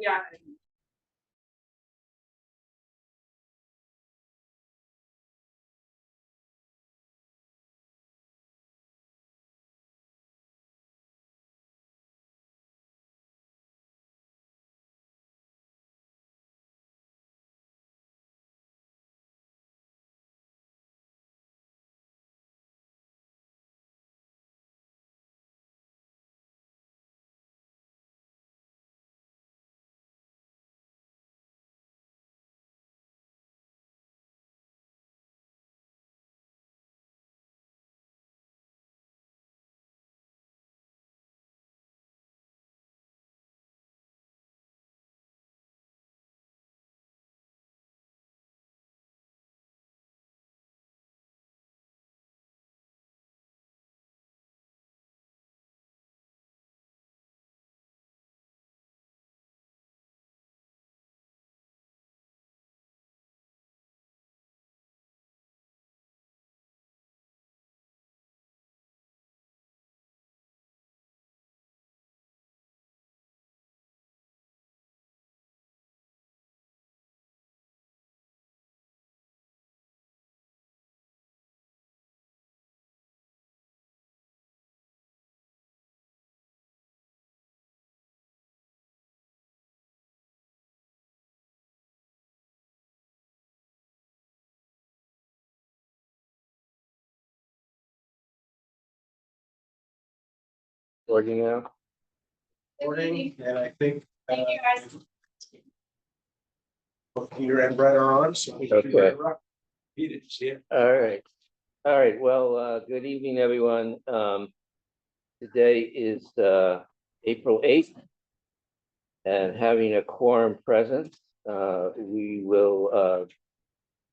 Yeah. Working out. Morning, and I think. Thank you, guys. Both Peter and Brett are on, so. Okay. Peter, see it. All right. Well, good evening, everyone. Today is April 8th. And having a quorum present, we will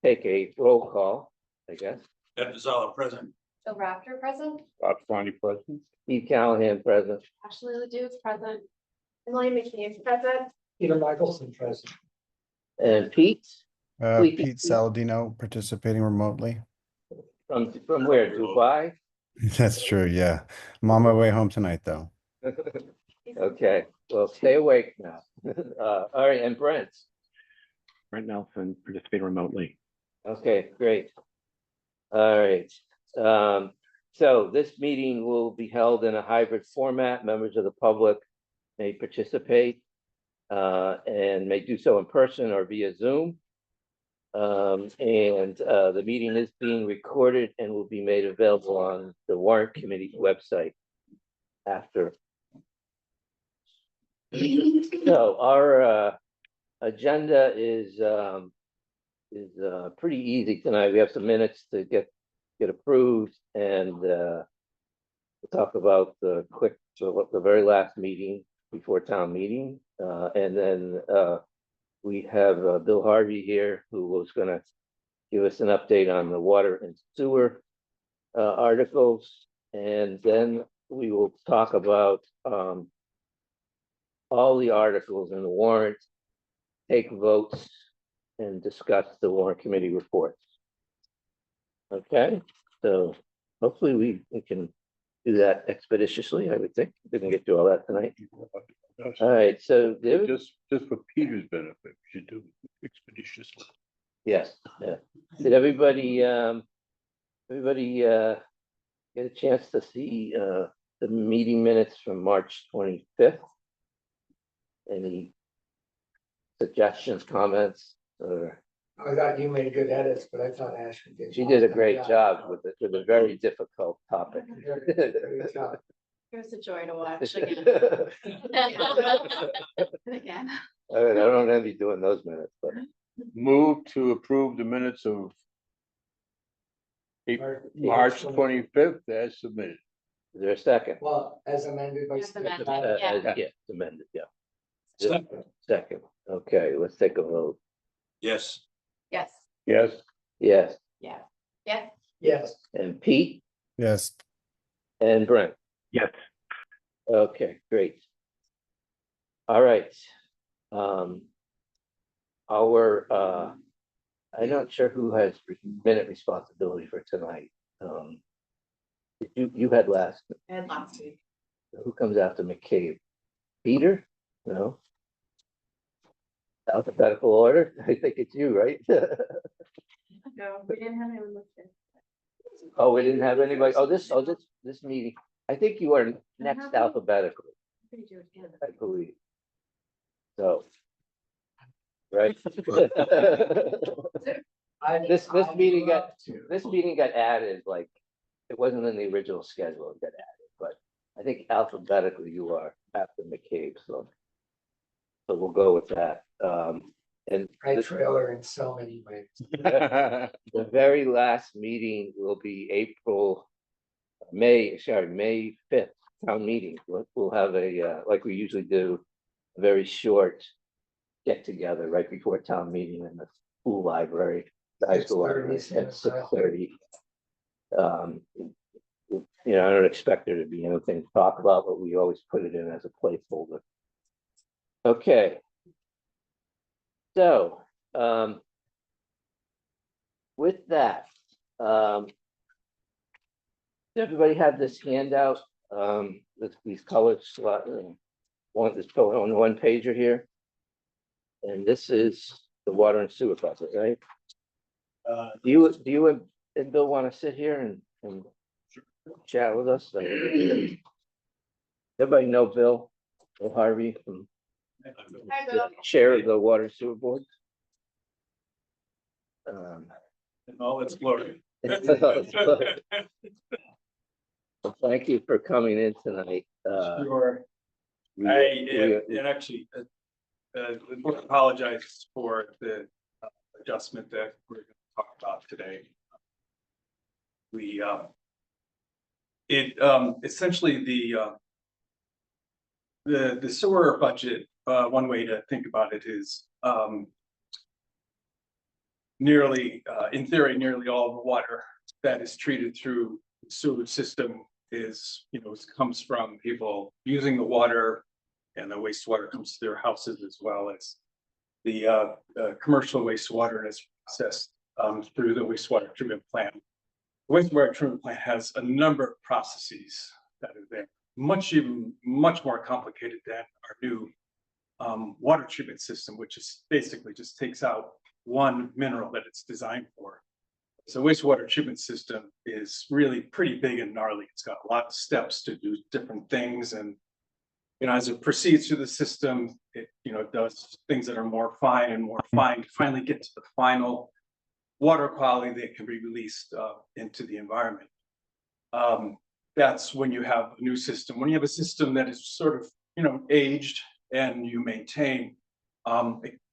take a roll call, I guess. That is all present. Jill Rafter present. Bob Swaney present. Steve Callahan present. Ashley Ledoux present. Emily McKean present. Peter Michelson present. And Pete, Please. Pete Saladino participating remotely. from where? Dubai? That's true, yeah. I'm on my way home tonight, though. Okay, well, stay awake now. All right, and Brent. Brent Nelson participating remotely. Okay, great. All right. So this meeting will be held in a hybrid format. Members of the public may participate and may do so in person or via Zoom. The meeting is being recorded and will be made available on the Warrant Committee's website after. So our agenda is pretty easy tonight. We have some minutes to get approved, and we'll talk about the very last meeting before town meeting, and then we have Bill Harvey here, who was going to give us an update on the water and sewer articles, and then we will talk about all the articles in the warrant, take votes, and discuss the warrant committee reports. Okay, so hopefully we can do that expeditiously. I would think we can get through all that tonight. All right, so there, Just for Peter's benefit, we should do expeditiously. yes, yeah. Did everybody get a chance to see the meeting minutes from March 25th? Any suggestions, comments, or? I thought you made good edits, but I thought Ashley did. She did a great job with a very difficult topic. Great job. It was a joy to watch again. Again. I don't envy doing those minutes, but Move to approve the minutes of March 25th as submitted. is there a second? Well, as amended by. As amended, Yeah, it's amended, yeah. Second, okay, let's take a vote. Yes. Yes. Yes, Yes, Yeah. Yeah. Yes, and Pete Yes, and Brent. yes. Okay, great. All right. I'm not sure who has minute responsibility for tonight. You had last, I had last week. who comes after McCabe? Peter? No? Alphabetical order? I think it's you, right? No, we didn't have anyone listed. Oh, we didn't have anybody. This meeting. I think you are next alphabetically, Pretty sure it's Canada. I believe. So. Right? This meeting got- This meeting got added, like, it wasn't in the original schedule, it got added, but I think alphabetically you are after McCabe, so. So we'll go with that. And I the trailer in so many ways. the very last meeting will be May 5th, town meeting. We'll have like we usually do, a very short get together right before town meeting in the school library, the high school 6:30, library at 7:00. 6:30. I don't expect there to be anything to talk about, but we always put it in as a placeholder. Okay. So, with that, does everybody have this handout, these colored slot, one that's on one pager here? And this is the water and sewer budget, right? Do you and Bill want to sit here and chat with us? Everybody know Bill Harvey from Hi, Bill. chair of the water and sewer board? In all its glory. Well, thank you for coming in tonight. Sure. And actually, apologize for the adjustment that we're going to talk about today. Essentially the sewer budget, one way to think about it is in theory, nearly all the water that is treated through the sewer system comes from people using the water, and the wastewater comes to their houses, as well as the commercial wastewater is processed through the wastewater treatment plant. The wastewater treatment plant has a number of processes that are there, much more complicated than our new water treatment system, which is basically just takes out one mineral that it's designed for. So wastewater treatment system is really pretty big and gnarly. It's got a lot of steps to do different things, and as it proceeds through the system, it does things that are more fine and more fine to finally get to the final water quality that can be released into the environment. That's when you have a new system. When you have a system that is sort of aged and you maintain,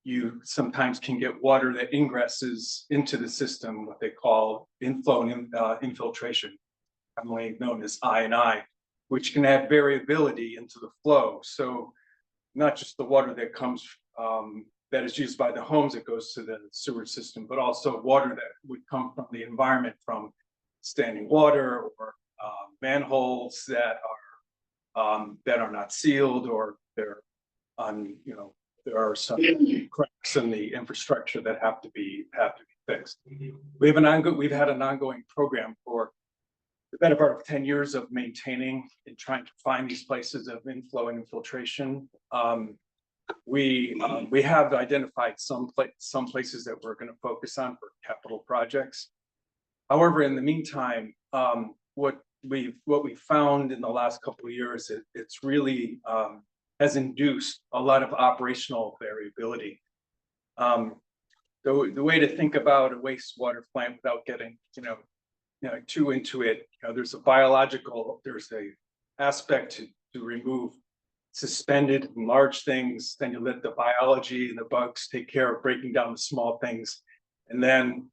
you sometimes can get water that ingresses into the system, what they call inflow and infiltration, commonly known as I&I, which can add variability into the flow. So not just the water that comes that is used by the homes that goes to the sewer system, but also water that would come from the environment, from standing water or manholes that are not sealed, or they're there are some cracks in the infrastructure that have to be fixed. We've had an ongoing program for the better part of 10 years of maintaining and trying to find these places of inflow and infiltration. We have identified some places that we're going to focus on for capital projects. However, in the meantime, what we found in the last couple of years, it's really has induced a lot of operational variability. The way to think about a wastewater plant without getting too into it, there's a aspect to remove suspended and large things. Then you let the biology and the bugs take care of breaking down the small things, and then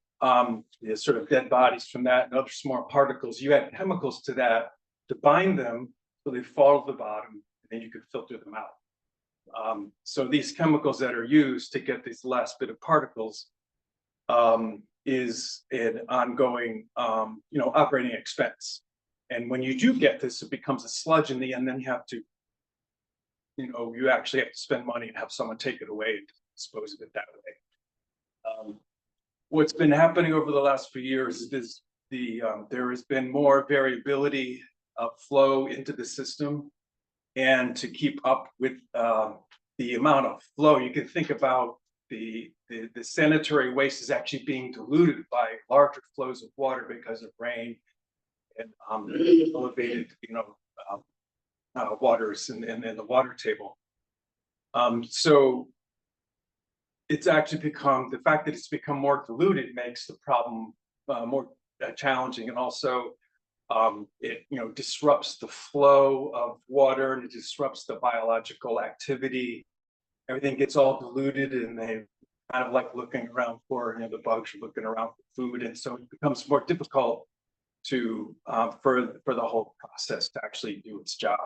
the sort of dead bodies from that and other small particles. You add chemicals to that to bind them so they fall to the bottom, and then you can filter them out. So these chemicals that are used to get these last bit of particles is an ongoing operating expense. And when you do get this, it becomes a sludge in the end. Then you have to, you actually have to spend money and have someone take it away and dispose of it that way. What's been happening over the last few years is there has been more variability of flow into the system, and to keep up with the amount of flow, you can think about the sanitary waste is actually being diluted by larger flows of water because of rain and elevated, waters in the water table. So it's actually become, the fact that it's become more diluted makes the problem more challenging, and also it disrupts the flow of water, and it disrupts the biological activity. Everything gets all diluted, and they kind of like looking around for, the bugs are looking around for food, and so it becomes more difficult to for the whole process to actually do its job.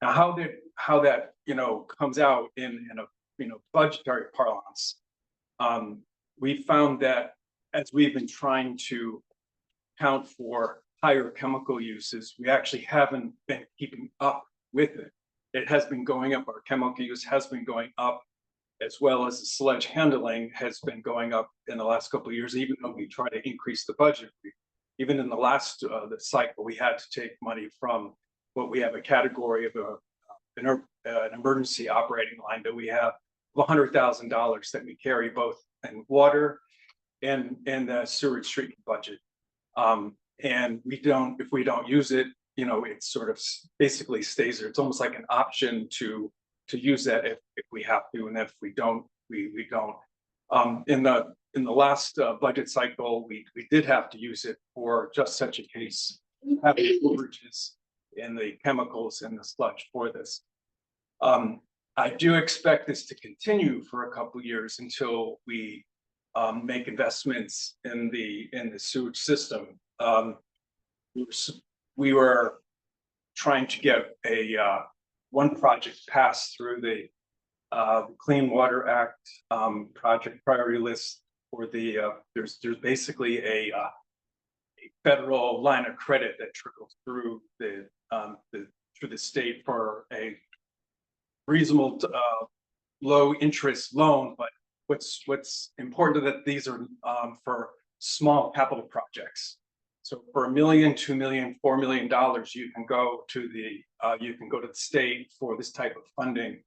Now, how that comes out in a budgetary parlance, we found that as we've been trying to account for higher chemical uses, we actually haven't been keeping up with it. It has been going up. Our chemical use has been going up, as well as the sludge handling has been going up in the last couple of years. Even though we try to increase the budget, even in the last the cycle, we had to take money from what we have a category of an emergency operating line that we have of $100,000 that we carry both in water and the sewage treatment budget. And if we don't use it, it sort of basically stays there. It's almost like an option to use that if we have to, and if we don't, we don't. In the last budget cycle, we did have to use it for just such a case, having overages in the chemicals and the sludge for this. I do expect this to continue for a couple of years until we make investments in the sewage system. We were trying to get one project passed through the Clean Water Act project priority list for there's basically a federal line of credit that trickles through the state for a reasonable low interest loan. But what's important that these are for small capital projects. So for $1 million, $2 million, $4 million, you can go to the state for this type of funding.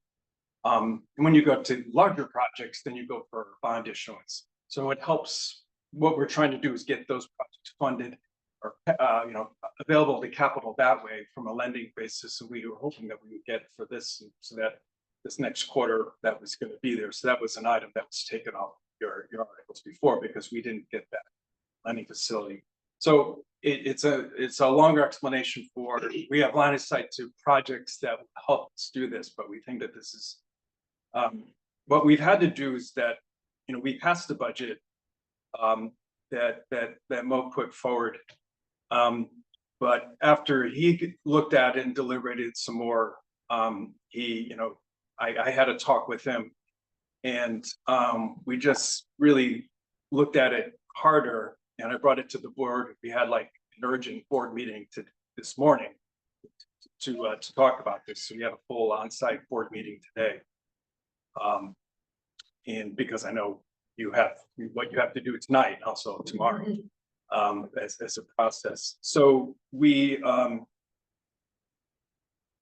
And when you go to larger projects, then you go for bond issuance. So it helps. What we're trying to do is get those projects funded or available to capital that way from a lending basis. And we were hoping that we would get for this, so that this next quarter that was going to be there. So that was an item that was taken off your articles before, because we didn't get that lending facility. So it's a longer explanation for, we have line of sight to projects that will help us do this, but we think that this is what we've had to do is that we passed the budget that Mo put forward, but after he looked at it and deliberated some more, I had a talk with him, and we just really looked at it harder. And I brought it to the board. We had like an urgent board meeting this morning to talk about this. So we had a full on-site board meeting today. And because I know you have what you have to do tonight, also tomorrow, as a process. So we came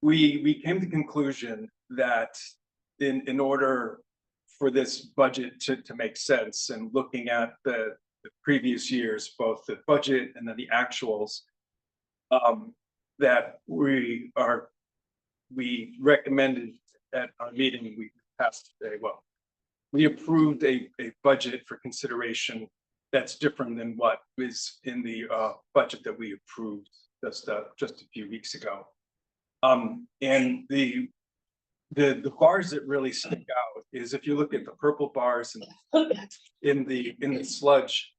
to the conclusion that in order for this budget to make sense, and looking at the previous years, both the budget and then the actuals, that we recommended at our meeting, we passed today. Well, we approved a budget for consideration that's different than what was in the budget that we approved just a few weeks ago. And the bars that really stick out is if you look at the purple bars in the sludge,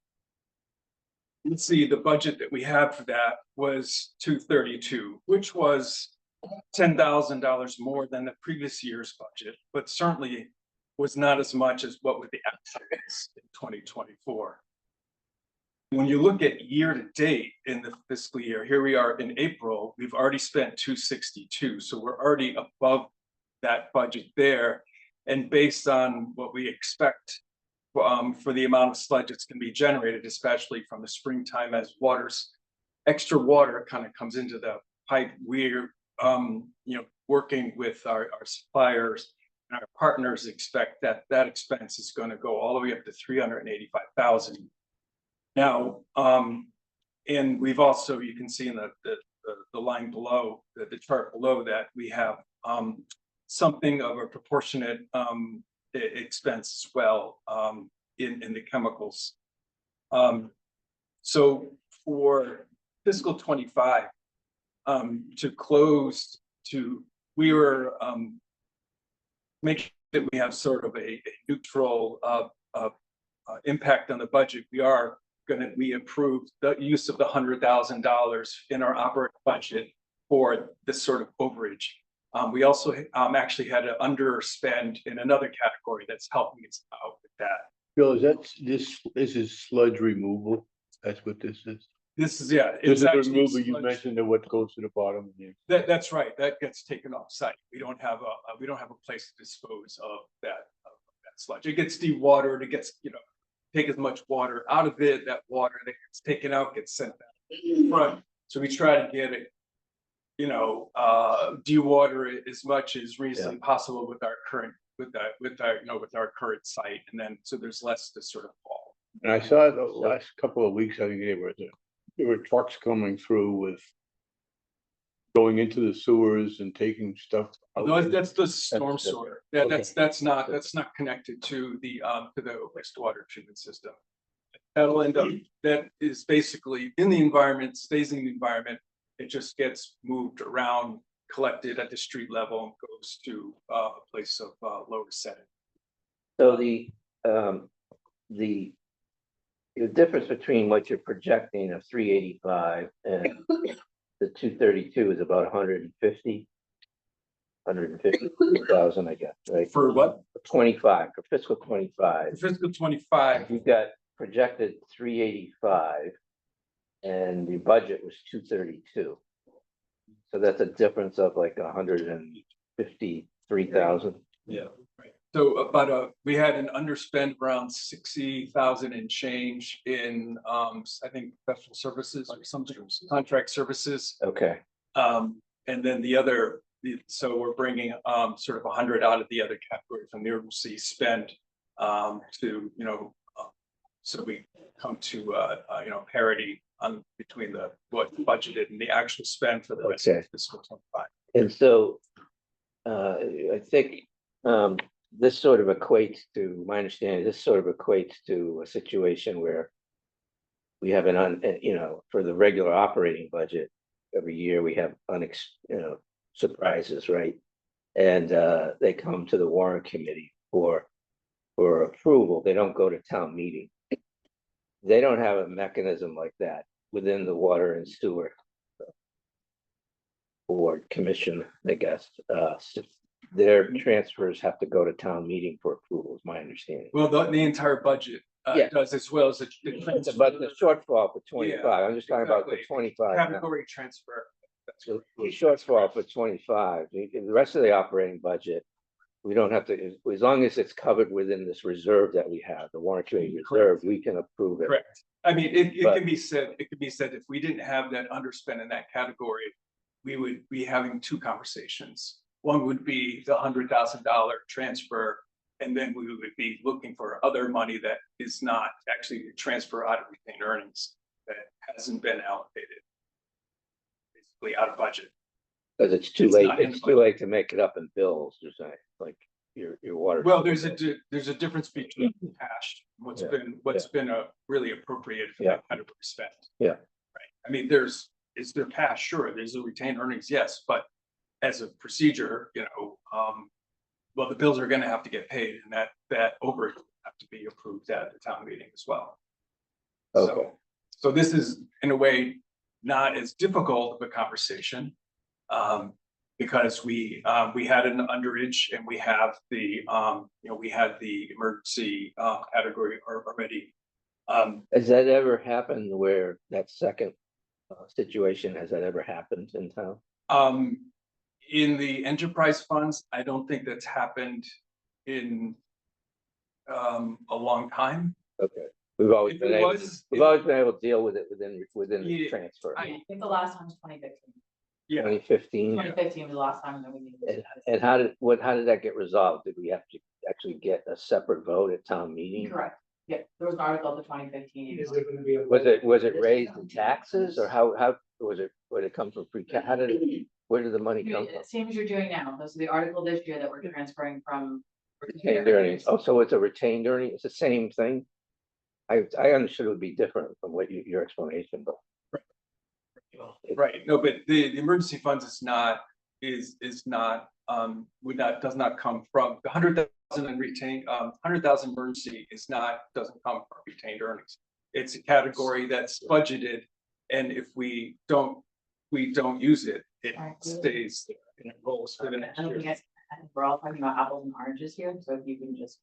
you see the budget that we had for that was $232, which was $10,000 more than the previous year's budget, but certainly was not as much as what would the actual is in 2024. When you look at year to date in the fiscal year, here we are in April, we've already spent $262, so we're already above that budget there. And based on what we expect for the amount of sludge that's going to be generated, especially from the springtime, as extra water kind of comes into the pipe, we're working with our suppliers our partners expect that that expense is going to go all the way up to 385,000. Now, and we've also, you can see in the line below, the chart below that, we have something of a proportionate expense as well in the chemicals. So for fiscal 25, we were making that we have sort of a neutral impact on the budget. We approved the use of the $100,000 in our operating budget for this sort of overage. We also actually had an underspend in another category that's helping us out with that. Bill, this is sludge removal? That's what this is? This is, yeah. This is the actually removal, you sludge. mentioned that what goes to the bottom here. That's right. That gets taken off site. We don't have a place to dispose of that sludge. It gets dewatered. It gets, take as much water out of it. That water that gets taken out gets sent back front. So we try to get it, dewater it as much as reasonably possible with our current, with our current site, and then so there's less to sort of fall. And I saw the last couple of weeks, I think there were trucks coming through with going into the sewers and taking stuff out. No, that's the storm That's sewer. different. That's not connected to the wastewater treatment system. That'll end up, that is basically in the environment, stays in the environment. It just gets moved around, collected at the street level, and goes to a place of lower setting. So the difference between what you're projecting of 385 and the 232 is about 150,000, I guess, right? For what? 25, for fiscal 25. Fiscal 25. You've got projected 385 and the budget was 232. So that's a difference of like 153,000. Yeah, right. So we had an underspend around 60,000 and change in I think professional services or something, contract services. Okay. And then so we're bringing sort of 100 out of the other category from the emergency spend to so we come to parity on between what budgeted and the actual spend for the rest of fiscal 25. And so I think this sort of equates to, my understanding, this sort of equates to a situation where we have for the regular operating budget, every year we have surprises, right? And they come to the Warrant Committee for approval. They don't go to town meeting. They don't have a mechanism like that within the Water and Sewer Board Commission, I guess. Their transfers have to go to town meeting for approval, is my understanding. Well, the entire budget does, as well as the But the shortfall for 25, I'm just talking about the exactly. 25 now. category transfer. The shortfall for 25, the rest of the operating budget, we don't have to, as long as it's covered within this reserve that we have, the Warrant Committee reserve, we can approve it. Correct. I mean, it can be said, if we didn't have that underspend in that category, we would be having two conversations. One would be the $100,000 transfer, and then we would be looking for other money that is not actually transfer out of retained earnings that hasn't been allocated, basically out of budget. Because it's too late. It's too late to make it up in bills, you're saying, like your water. Well, there's a difference between cash, what's been really appropriated for that kind of spend. Yeah. Right. I mean, is there cash? Sure. There's a retained earnings, yes, but as a procedure, well, the bills are going to have to get paid, and that overage have to be approved at the town meeting as well. Okay. So this is in a way not as difficult of a conversation. Because we had an underage, and we have the we had the emergency category already. Has that ever happened where that second situation, has that ever happened in town? In the enterprise funds, I don't think that's happened in a long time. Okay. We've always If been it able, was, we've always been able to deal with it within the transfer. I I think the last one was 2015. Yeah, 2015? 2015 was the last time that we needed. And and how did that get resolved? Did we have to actually get a separate vote at town meeting? Correct. Yeah, there was an article of the 2015. Is there gonna be a? Was it raised in taxes or how would it come from free cash? Where did the money come from? Same as you're doing now. This is the article this year that we're transferring from. Retained earnings. Oh, so it's a retained earning. It's the same thing? I understood it would be different from what your explanation, but. right. No, but the emergency funds is not, does not come from the 100,000 and retained, 100,000 emergency doesn't come from retained earnings. It's a category that's budgeted, and if we don't use it, it Right. stays there and it rolls for the I next don't think year. I think we're all talking about apples and oranges here, so if you can just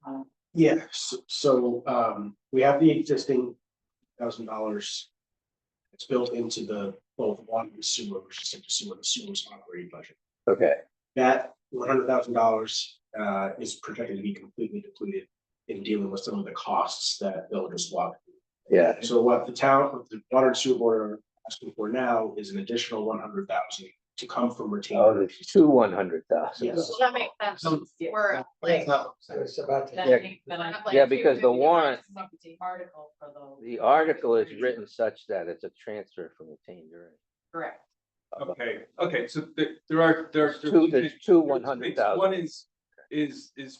Yeah, we have the existing $1,000. It's built into the both water and sewer, which is to see what the sewer's operating budget. Okay, That $100,000 is projected to be completely depleted in dealing with some of the costs that Bill just walked through. yeah, So what the water and sewer board are asking for now is an additional 100,000 to come from retained. oh, there's two 100,000. Yes. Well, that makes sense. Yeah. We're like. So it's about to. Yeah, because the warrant, Article for the. the article is written such that it's a transfer from retained earnings. Correct. Okay, so there are There's two 100,000. One is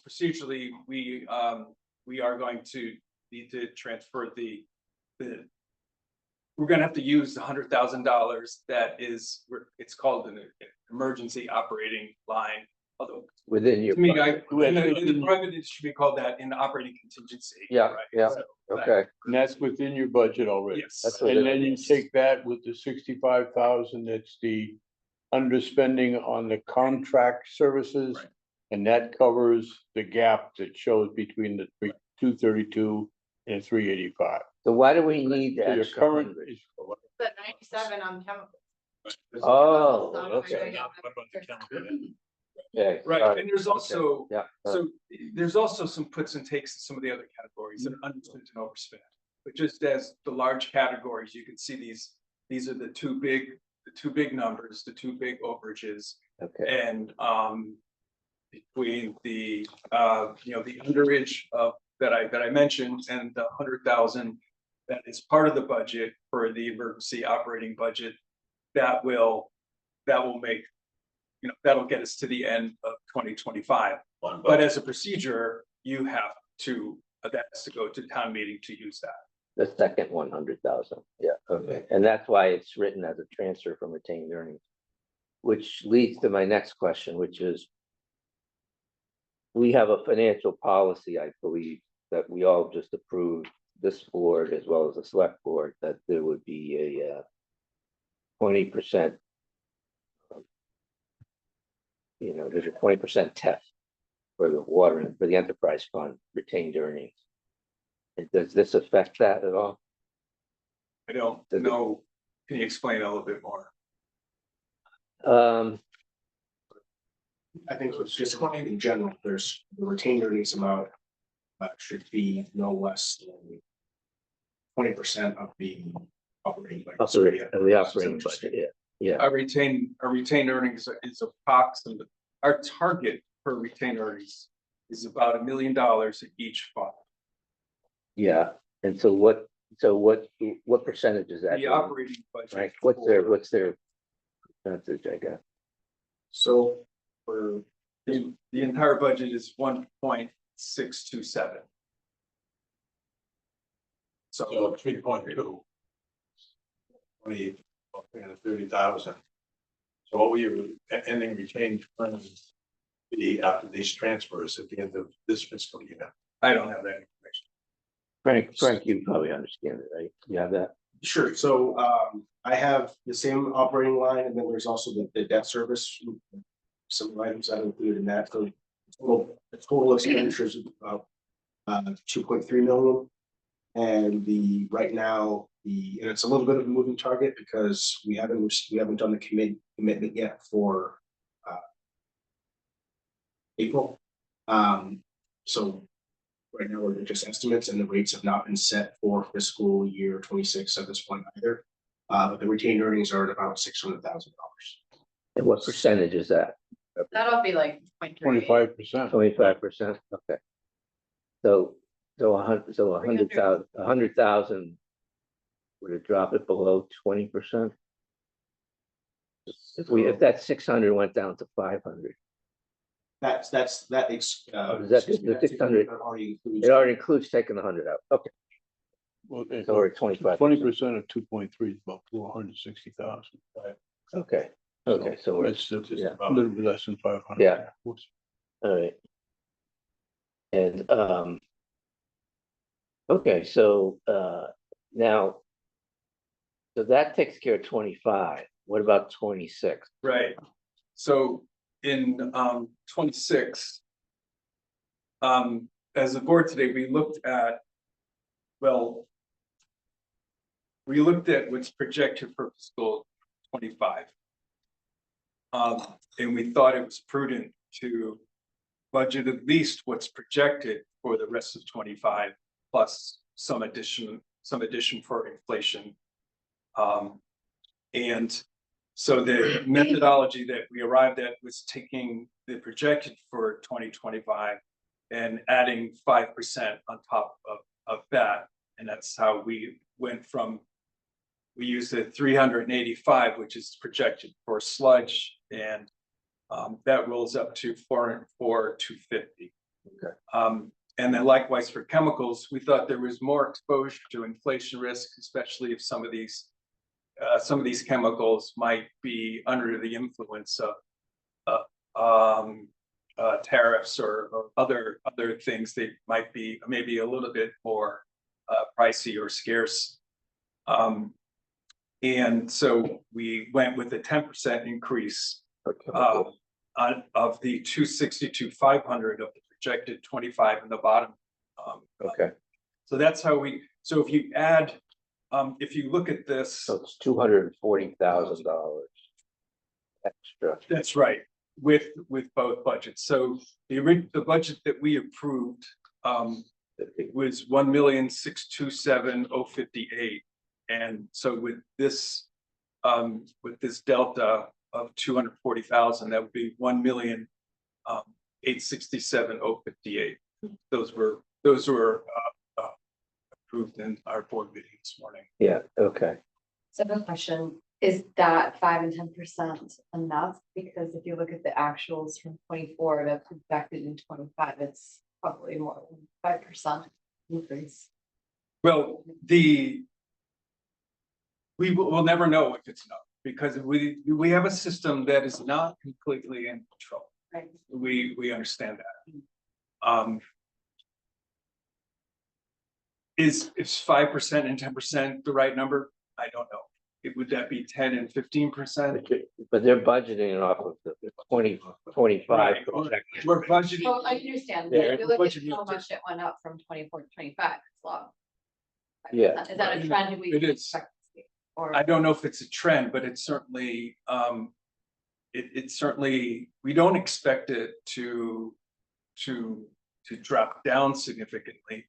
procedurally, we are going to need to transfer the we're gonna have to use the $100,000 that is, it's called an emergency operating line. Although Within your. to me, budget. in the private industry, we call that in the operating contingency. Yeah, right? yeah, So, Okay, And that's within your budget already. Yes. That's what And it then you is. take that with the 65,000, that's the underspending on the contract services. Right. And that covers the gap that shows between the 232 and 385. so why do we need the So your extra current 100? is. The 97 on chemicals. Oh, okay, okay. Right, sorry. and there's also, Yeah, so there's also some puts and takes in some of the other categories that are underspent and overspent. But just as the large categories, you can see these are the two big numbers, the two big overages. okay, And between the the underage of that I mentioned and the 100,000 that is part of the budget for the emergency operating budget, that will make, that'll get us to the end of 2025. But as a procedure, you have to, that has to go to town meeting to use that. the second 100,000, yeah, okay, and that's why it's written as a transfer from retained earnings. Which leads to my next question, which is. We have a financial policy, I believe, that we all just approved, this board as well as the select board, that there would be a 20%. There's a 20% test for the water and for the enterprise fund retained earnings. And does this affect that at all? I don't Does it- know. Can you explain a little bit more? I think it's just in general, there's the retained earnings amount should be no less than 20% of the operating budget. So, yeah, The operating budget, yeah, Our retained earnings is approximately, our target for retained earnings is about $1 million at each fund. yeah, and so what percentage is that? The operating budget. Right, what's their percentage, I guess? So for The entire budget is 1.627. So So 3.2. 30,000. So what we ending retained funds after these transfers at the end of this fiscal year? I don't have that information. Frank, you probably understand it, right? You have that? sure, so I have the same operating line, and then there's also the debt service. Some items that are included in that, so the total expenditures of about 2.3 million. And right now, and it's a little bit of a moving target because we haven't done the commitment yet for April. So right now, we're just estimates, and the rates have not been set for fiscal year 26 at this point either. But the retained earnings are at about $600,000. And what percentage is that? That'll be like 0.38. 25%. 25%, okay. So, a hundred thousand. Would it drop it below 20%? If that 600 went down to 500, That's, that. Is that the 600? it already includes taking 100 out, okay, Well, so we're at 25%. 20% of 2.3 is about 460,000. Okay, okay, so we're, It's just yeah. a little bit less than 500. Yeah. all right. And, okay, so, now, so that takes care of 25. What about 26? Right, so in 26. As a board today, we looked at, well. We looked at what's projected for fiscal 25. And we thought it was prudent to budget at least what's projected for the rest of 25, plus some addition for inflation. And so the methodology that we arrived at was taking the projected for 2025 and adding 5% on top of that. And that's how we went from, we used the 385, which is projected for sludge, and that rolls up to 250. Okay. And then likewise for chemicals, we thought there was more exposure to inflation risk, especially if some of these chemicals might be under the influence of tariffs or other things. They might be maybe a little bit more pricey or scarce. And so we went with a 10% increase of the 260 to 500 of the projected 25 in the bottom. Okay, So that's how so if you add, if you look at this. so it's $240,000 extra. That's right, with both budgets. So the budget that we approved was 1,627,058. And so with this delta of 240,000, that would be 1,867,058. Those were approved in our board meeting this morning. Yeah, okay. So the question, is that 5 and 10% enough? Because if you look at the actuals from 24 to projected in 25, it's probably more than 5% increase. Well, we will never know if it's enough, because we have a system that is not completely in control. Right. We understand that. Is 5% and 10% the right number? I don't know. Would that be 10 and 15%? But they're budgeting off of the 2025. Right. We're budgeting. Well, I understand, Yeah, but if you look at budgeting how up much it went up from 24 to 25, it's low. Yeah. Is that a trend we It is. expect to see? Or I don't know if it's a trend, but it's certainly, it's certainly, we don't expect it to drop down significantly.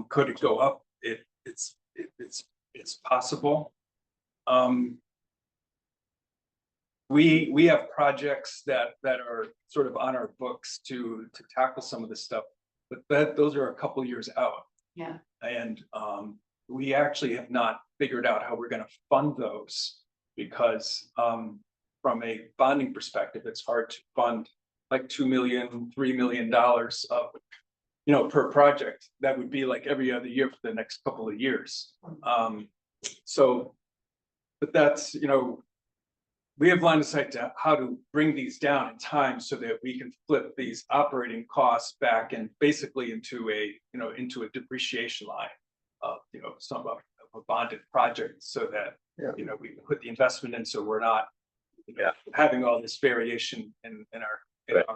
Could it go up? It's possible. We have projects that are sort of on our books to tackle some of this stuff, but those are a couple years out. Yeah. And we actually have not figured out how we're going to fund those, because from a bonding perspective, it's hard to fund like $2 million, $3 million of, per project. That would be like every other year for the next couple of years. So, but that's, we have line of sight to how to bring these down in time so that we can flip these operating costs back and basically into a depreciation line of, some of a bonded project, so that, we can put the investment in, so we're not having all this variation in our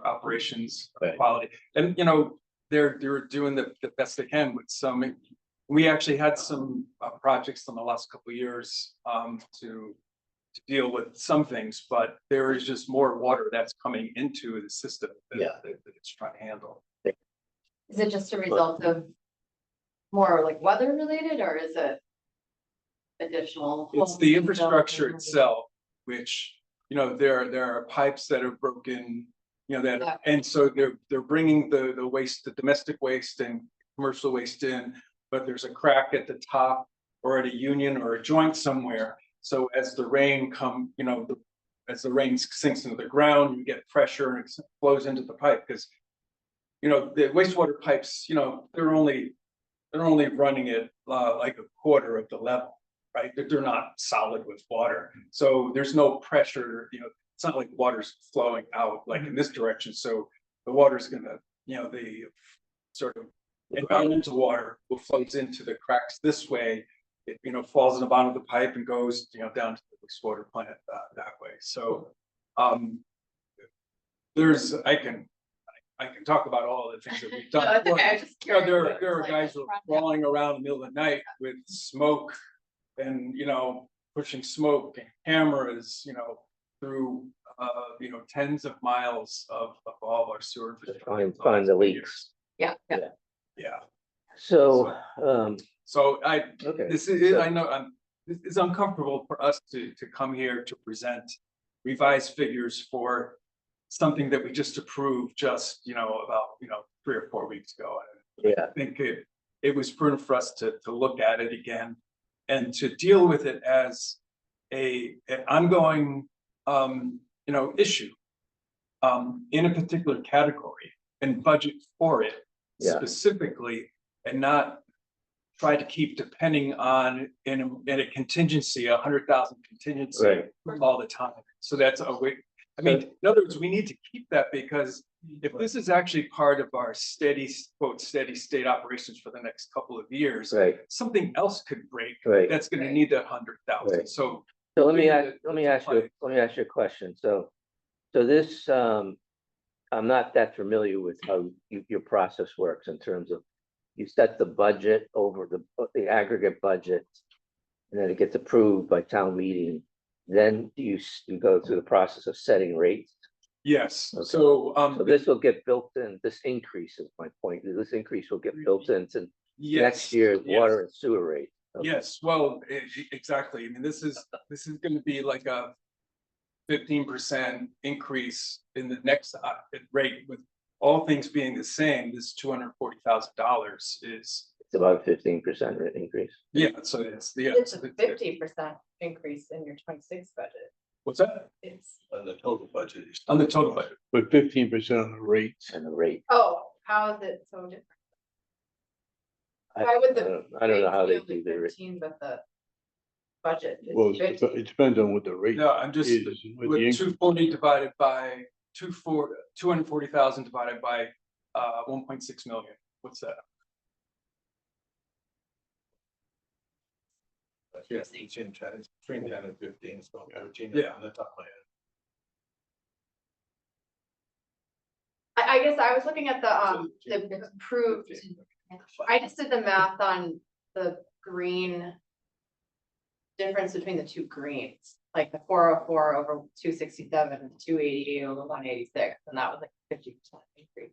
operations quality. And, they're doing the best they can with some. We actually had some projects in the last couple of years to deal with some things, but there is just more water that's coming into the system that it's trying to handle. is it just a result of more like weather related, or is it additional? It's the infrastructure itself, which there are pipes that are broken, and so they're bringing the waste, the domestic waste and commercial waste in, but there's a crack at the top or at a union or a joint somewhere. So as the rain as the rain sinks into the ground, you get pressure and it flows into the pipe, because the wastewater pipes, they're only running it like a quarter of the level, right? They're not solid with water, so there's no pressure. It's not like water's flowing out like in this direction. So the water's gonna, the sort of environmental water will flows into the cracks this way. It falls in the bottom of the pipe and goes down to the wastewater plant that way. So I can talk about all the things that we've done. No, that's okay. I'm just curious There what are it's guys who like are to run crawling around in the middle of the night with smoke and pushing smoke and cameras through tens of miles of all of our sewer. Find the leaks. Yeah. Yeah. So, So okay. this is, I know, it's uncomfortable for us to come here to present revised figures for something that we just approved about 3 or 4 weeks ago. And Yeah. I think it was prudent for us to look at it again and to deal with it as an ongoing issue in a particular category and budget for it specifically, and not try to keep depending on in a contingency, 100,000 contingency all the time. So that's a way. I mean, in other words, we need to keep that, because if this is actually part of our steady state operations for the next couple of years, something else could break. That's going to need that 100,000. So let me ask you a question. So this, I'm not that familiar with how your process works in terms of you set the budget over the aggregate budget, and then it gets approved by town meeting. Then you go through the process of setting rates. Yes. Okay. So this will get built in. This increase is my point. This increase will get built into next year's water and sewer rate. Okay. Yes. Well, exactly. I mean, this is going to be like a 15% increase in the next rate, with all things being the same. This $240,000 is. It's about 15% increase. Yeah. So it's It's a 50% increase in your 26 budget. What's that? It's, On the total budget. On the total budget. But 15% on the rates. And the rate. oh, how is it so different? Why would the I don't know how they rates be do only the rate. 15, but the budget is Well, 50? it depends on what the rate No, I'm just is. with With the 240 divided by 240,000 divided by 1.6 million. What's that? Yeah, it's between 10 and 15, so 13 Yeah. on the top of my head. I guess I was looking at the approved, I just did the math on the green difference between the two greens, like the 404 over 267 and 280 over 186, and that was like 50% increase.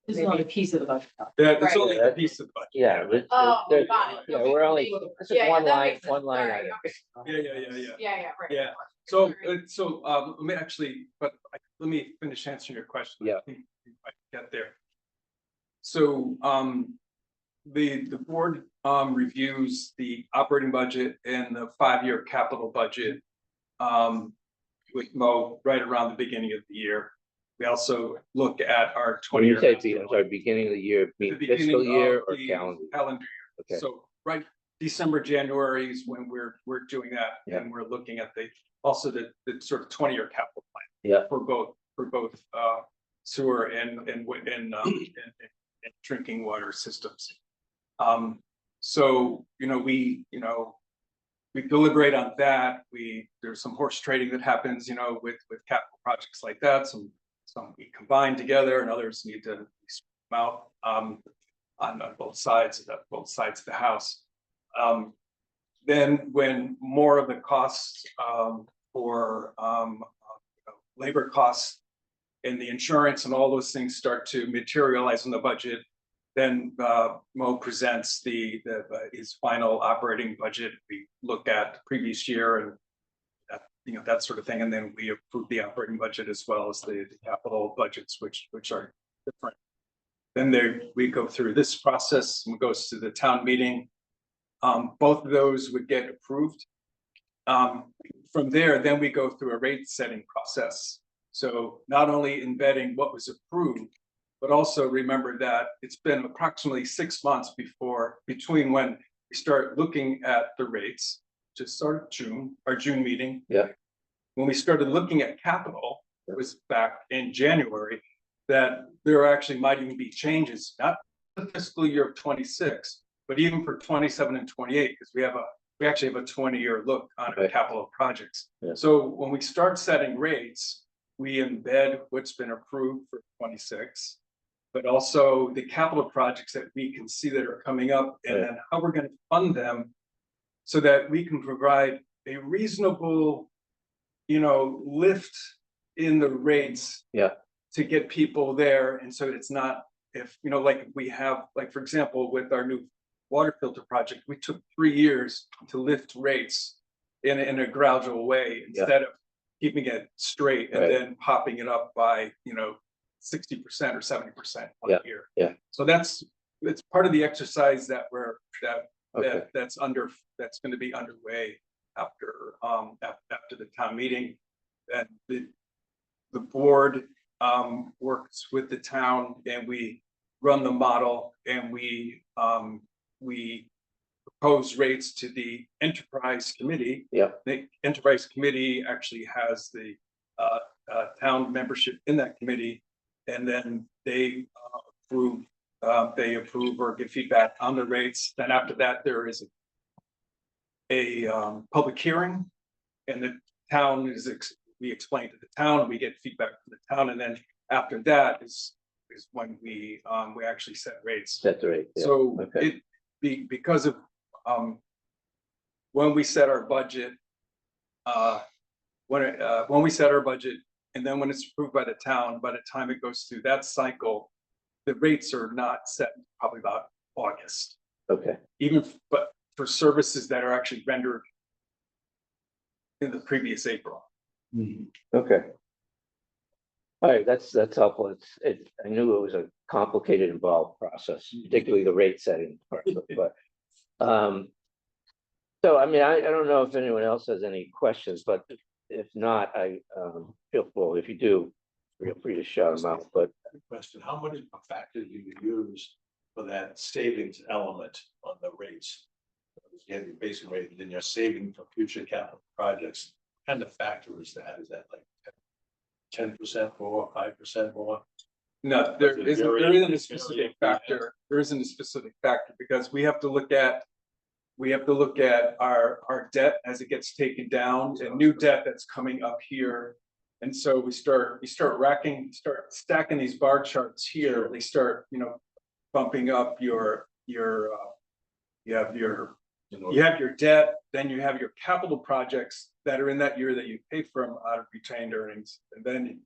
This is not a piece of the budget. Yeah, it's Right. only a piece of the budget. Yeah. Oh, there's- got it. yeah, Okay, we're only, maybe- this is yeah, one that line, makes sense. one line Sorry, item. okay. Yeah. Right. Yeah. So let me actually, let me finish answering your question. Yeah. I think I get there. So the board reviews the operating budget and the 5-year capital budget with Mo right around the beginning of the year. We also look at our When you 20-year. say, I'm sorry, beginning of the year, the mean beginning fiscal year of or the calendar? calendar year. Okay. So right, December, January is when we're doing that, and we're looking at the sort of 20-year capital plan. Yeah. For both sewer and drinking water systems. So we deliberate on that. There's some horse trading that happens, with capital projects like that. Some we combine together, and others need to split them out on both sides of the house. Then when more of the costs for labor costs and the insurance and all those things start to materialize in the budget, then Mo presents his final operating budget. We look at the previous year and that sort of thing. And then we approve the operating budget as well as the capital budgets, which are different. Then we go through this process and it goes to the town meeting. Both of those would get approved. From there, then we go through a rate setting process. So not only embedding what was approved, but also remember that it's been approximately 6 months between when we start looking at the rates, to start June, our June meeting. Yeah. When we started looking at capital, it was back in January, that there actually might even be changes, not the fiscal year of 26, but even for 27 and 28, because we actually have a 20-year look on our Right. capital projects. Yeah. So when we start setting rates, we embed what's been approved for 26, but also the capital projects that we can see that are coming up, and Right. then how we're going to fund them so that we can provide a reasonable, lift in the rates. Yeah. To get people there, and so it's not, if, like we have, like, for example, with our new water filter project, we took 3 years to lift rates in a gradual way, instead of keeping it straight and Right. then popping it up by, 60% or 70% one year. Yeah. So it's part of the exercise that Okay. that's going to be underway after the town meeting. And the board works with the town, and we run the model, and we propose rates to the enterprise committee. Yeah. The enterprise committee actually has the town membership in that committee, and then they approve or give feedback on the rates. Then after that, there is a public hearing, and the town we explain to the town, we get feedback from the town, and then after that is when we actually set rates. That's right. Yeah. So Okay. because of when we set our budget, when we set our budget, and then when it's approved by the town, by the time it goes through that cycle, the rates are not set probably about August. Okay. But for services that are actually rendered in the previous April. Okay. All right, that's helpful. I knew it was a complicated, involved process, particularly the rate setting part of it, but. So I mean, I don't know if anyone else has any questions, but if not, I feel full. If you do, feel free to shout them out, but. Question, how much of a factor do you use for that savings element on the rates? You have your basic rate, and then you're saving for future capital projects. What kind of factor is that? Is that like 10% more, 5% more? No, there isn't a specific factor. There isn't a specific factor, because we have to look at our debt as it gets taken down, and new debt that's coming up here. And so we start stacking these bar charts here. They start, bumping up you have your debt, then you have your capital projects that are in that year that you pay from out of retained earnings, and then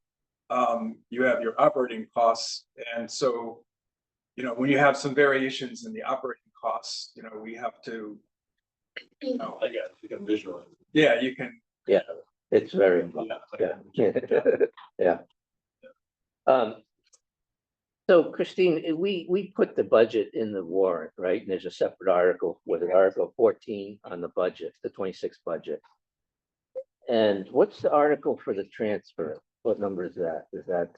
you have your operating costs. And so, when you have some variations in the operating costs, we have to, I got it, you can visualize it. yeah, you can. Yeah, it's very involved. Yeah. Yeah. So Christine, we put the budget in the warrant, right? And there's a separate article with Article 14 on the budget, the 26 budget. And what's the article for the transfer? What number is that? Is that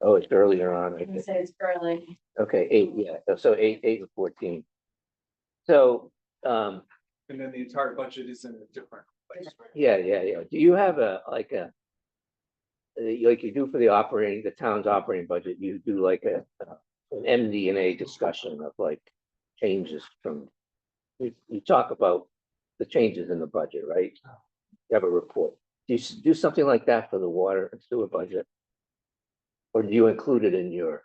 oh, it's earlier on, I I'm gonna think. say it's early. Okay, 8, yeah. So 8 and 14. So And then the entire budget is in a different place. Right? yeah. Do you have like you do for the town's operating budget, you do like an MD&A discussion of like changes from, you talk about the changes in the budget, right? You have a report. Do you do something like that for the water and sewer budget? Or do you include it in your,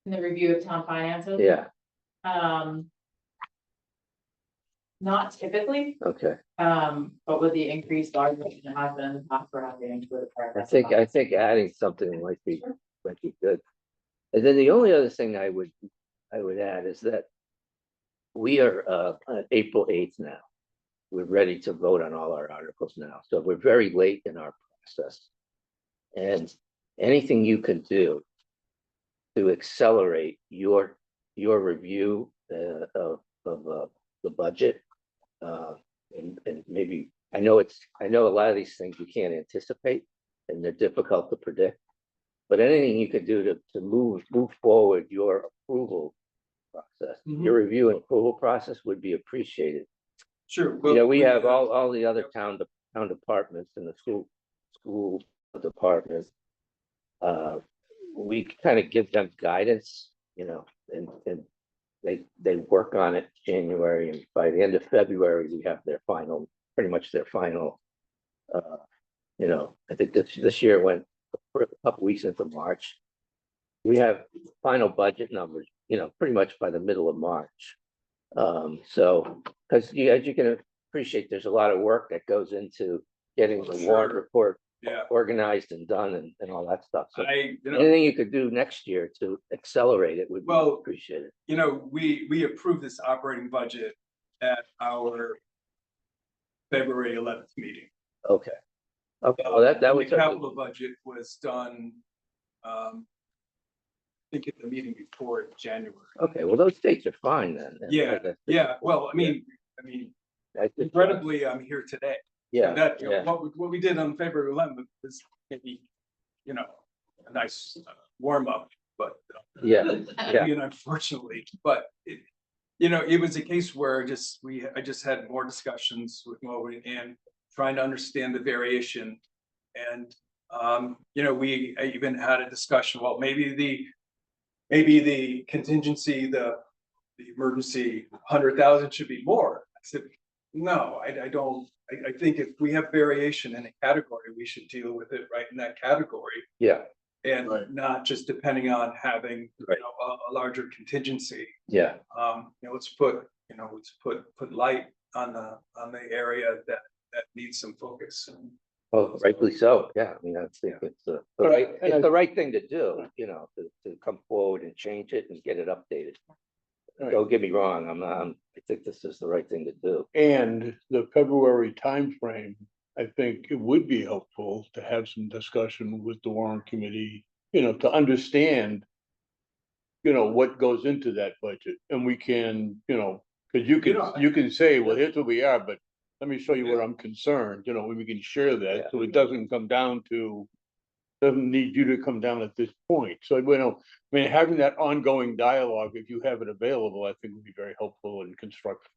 In the review of town finances? yeah, Not typically, okay. but with the increased volume that has been operating to the. I think adding something might be good. And then the only other thing I would add is that we are on April 8th now. We're ready to vote on all our articles now, so we're very late in our process. And anything you can do to accelerate your review of the budget, and maybe, I know a lot of these things you can't anticipate and they're difficult to predict, but anything you could do to move forward your approval process, your review and approval process would be appreciated. Sure. You know, we have all the other town departments and the school departments. We kind of give them guidance, you know, and they work on it January, and by the end of February, we have pretty much their final. You know, I think this year went for a couple weeks into March. We have final budget numbers, you know, pretty much by the middle of March. So, because as you can appreciate, there's a lot of work that goes into getting the warrant report organized and done and all that stuff. So anything you could do next year to accelerate it would be appreciated. You know, we approved this operating budget at our February 11th meeting. Okay. Okay, well, that was the capital budget was done, I think at the meeting before January. okay. Well, those dates are fine then. Yeah. Well, I mean, incredibly, I'm here today. Yeah. That, you know, what we did on February 11th was maybe, you know, a nice warm up, but unfortunately, but it, you know, it was a case where I just had more discussions with Mo and trying to understand the variation. And, you know, I even had a discussion, well, maybe the contingency, the emergency 100,000 should be more. I said, no, I don't. I think if we have variation in a category, we should deal with it right in that category. Yeah. And not just depending on having, you know, a larger contingency. Yeah. You know, let's put light on the area that needs some focus. Well, rightfully so. Yeah. I mean, I think it's the right thing to do, you know, to come forward and change it and get it updated. Don't get me wrong. I think this is the right thing to do. And the February timeframe, I think it would be helpful to have some discussion with the Warrant Committee, you know, to understand, you know, what goes into that budget. And we can, you know, because you can say, well, here's what we are, but let me show you what I'm concerned, you know, we can share that. So it doesn't need you to come down at this point. So, you know, I mean, having that ongoing dialogue, if you have it available, I think would be very helpful and constructive.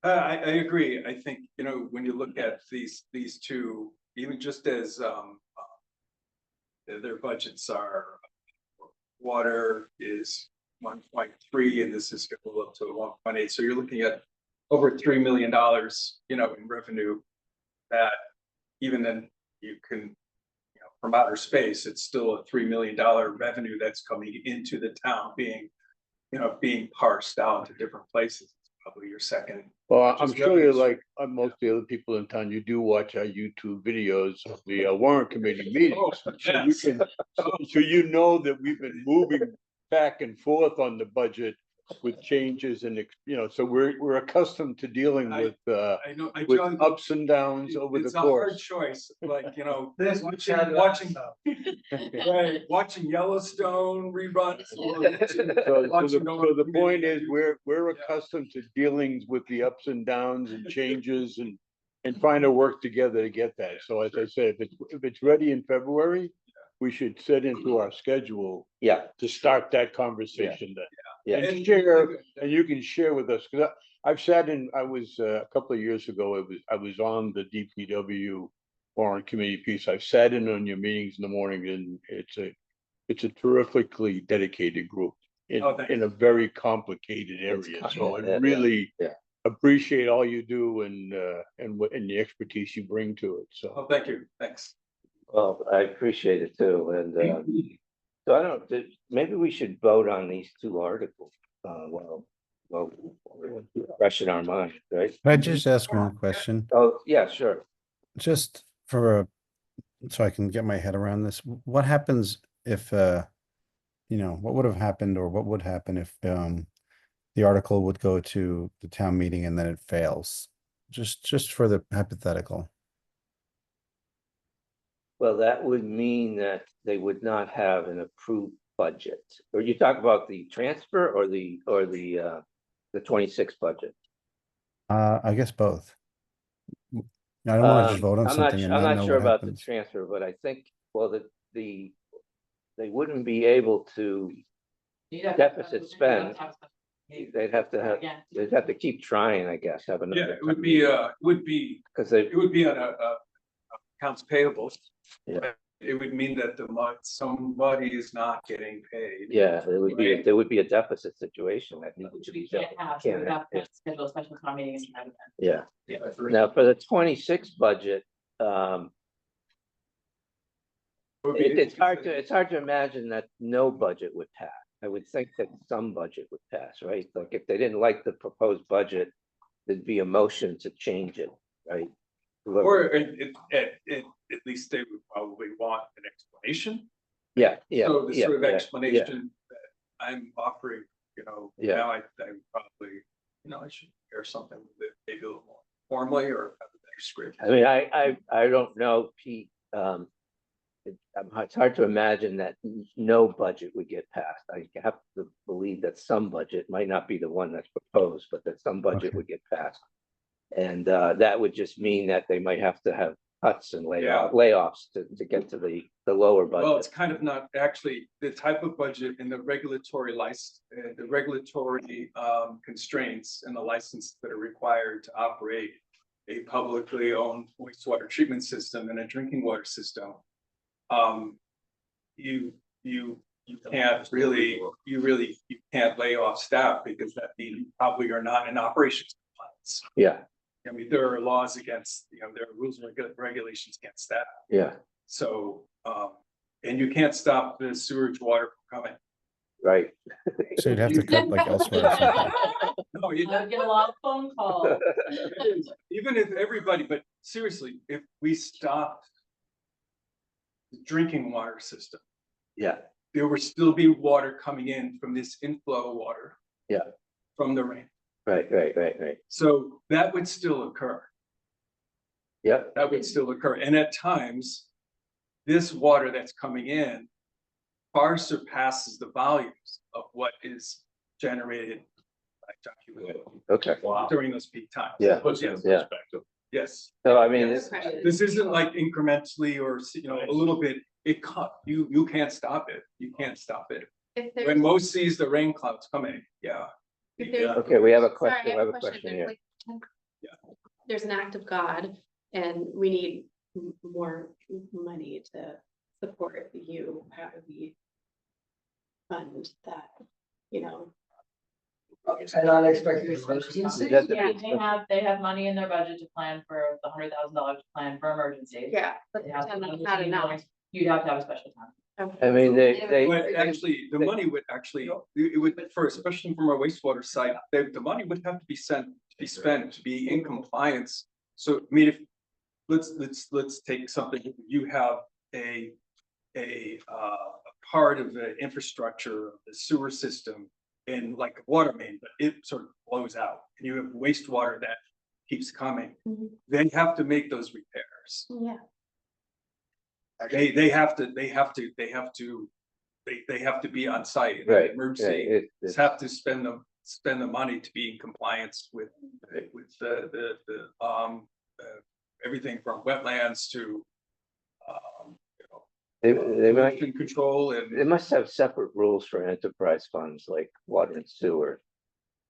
I agree. I think, you know, when you look at these two, even just as their budgets are, water is 1.3 and this is going to go up to 1.8. So you're looking at over $3 million, you know, in revenue that even then you can, you know, from outer space, it's still a $3 million revenue that's coming into the town being parsed out to different places. It's probably your second. Well, I'm sure you're like most of the other people in town, you do watch our YouTube videos of the Warrant Committee meetings. So you know that we've been moving back and forth on the budget with changes and, you know, so we're accustomed to dealing with ups and downs over the course. It's a hard choice, like, you know, watching Yellowstone reruns. So the point is, we're accustomed to dealing with the ups and downs and changes and trying to work together to get that. So as I said, if it's ready in February, we should set into our schedule to start that conversation then. And share, and you can share with us, because I've sat in, I was a couple of years ago, I was on the DPW Warrant Committee piece. I've sat in on your meetings in the morning, and it's a terrifically dedicated group in a very complicated area. So I really appreciate all you do and the expertise you bring to it. So thank you. Thanks. Well, I appreciate it too. And so I don't know, maybe we should vote on these two articles. Well, fresh in our mind, right? Can I just ask one question? Oh, yeah, sure. Just so I can get my head around this. What happens if, you know, what would have happened or what would happen if the article would go to the town meeting and then it fails. Just for the hypothetical. Well, that would mean that they would not have an approved budget. Or you talk about the transfer or the 26 budget? I guess both. I don't want to just vote on I'm not, something and I'm not not know sure what about the happens. transfer, but I think, well, they wouldn't be able to You'd have to- deficit spend. Maybe. They'd have to have, Again. they'd have to keep trying, I guess, have another. Yeah, it would be, Because they, it would be on a accounts payable. Yeah. It would mean that somebody is not getting paid. yeah, Right. there would be a deficit situation that needed to We be can't dealt. have, so we Can't have have- to schedule a special town meeting. and have it. Yeah, Yeah. now for the 26 budget, it's hard to imagine that no budget would pass. I would think that some budget would pass, right? Like if they didn't like the proposed budget, there'd be a motion to change it, right? Or at least they would probably want an explanation. Yeah, So the yeah, sort of yeah, explanation that I'm offering, Yeah. now I probably, I should share something that maybe a little more formally or have a better script. I mean, I don't know, Pete, it's hard to imagine that no budget would get passed. I have to believe that some budget might not be the one that's proposed, but that some budget Okay. would get passed. And that would just mean that they might have to have cuts and layoffs to get to the lower Well, it's budget. kind of not actually the type of budget and the regulatory constraints and the license that are required to operate a publicly owned wastewater treatment system and a drinking water system. You can't really, you can't lay off staff because that means you probably are not in operations compliance. Yeah, I mean, there are laws against, there are rules and regulations against that. yeah, So, and you can't stop the sewage water from coming. right. So you'd have to cut like elsewhere or something. No, I would get a lot of phone calls. even if everybody, but seriously, if we stopped the drinking water system, Yeah, there would still be water coming in from this inflow water. Yeah. From the rain. right. So that would still occur. Yeah, That would still occur. And at times, this water that's coming in far surpasses the volumes of what is generated by Jockey okay. during those peak times. Yeah, Puts it in yeah. perspective. Yes. So I mean, Yes. This isn't like incrementally or, a little bit, you can't stop it. You can't stop it. If there's, When most sees the rain clouds coming, yeah. if there's, okay, we have a sorry, question, I we have have a a question. question There's here. like Yeah. there's an act of God and we need more money to support you. How do we fund that, An unexpected emergency. That's- Yeah, they have money in their budget to plan for the $100,000 plan for emergencies. Yeah, but They have the money not to do enough. those. You'd have to have a special time. I mean, But actually, the money would actually, it would, especially from our wastewater side, the money would have to be spent to be in compliance. So, I mean, if, let's take something, you have a part of the infrastructure, of the sewer system in like a water main, but it sort of blows out and you have wastewater that keeps coming. Mhm. They have to make those repairs. Yeah. They have to be on site. in an Right, Emergency, right, just have to spend the money to be in compliance with everything from wetlands to they might, pollution control they and must have separate rules for enterprise funds like water and sewer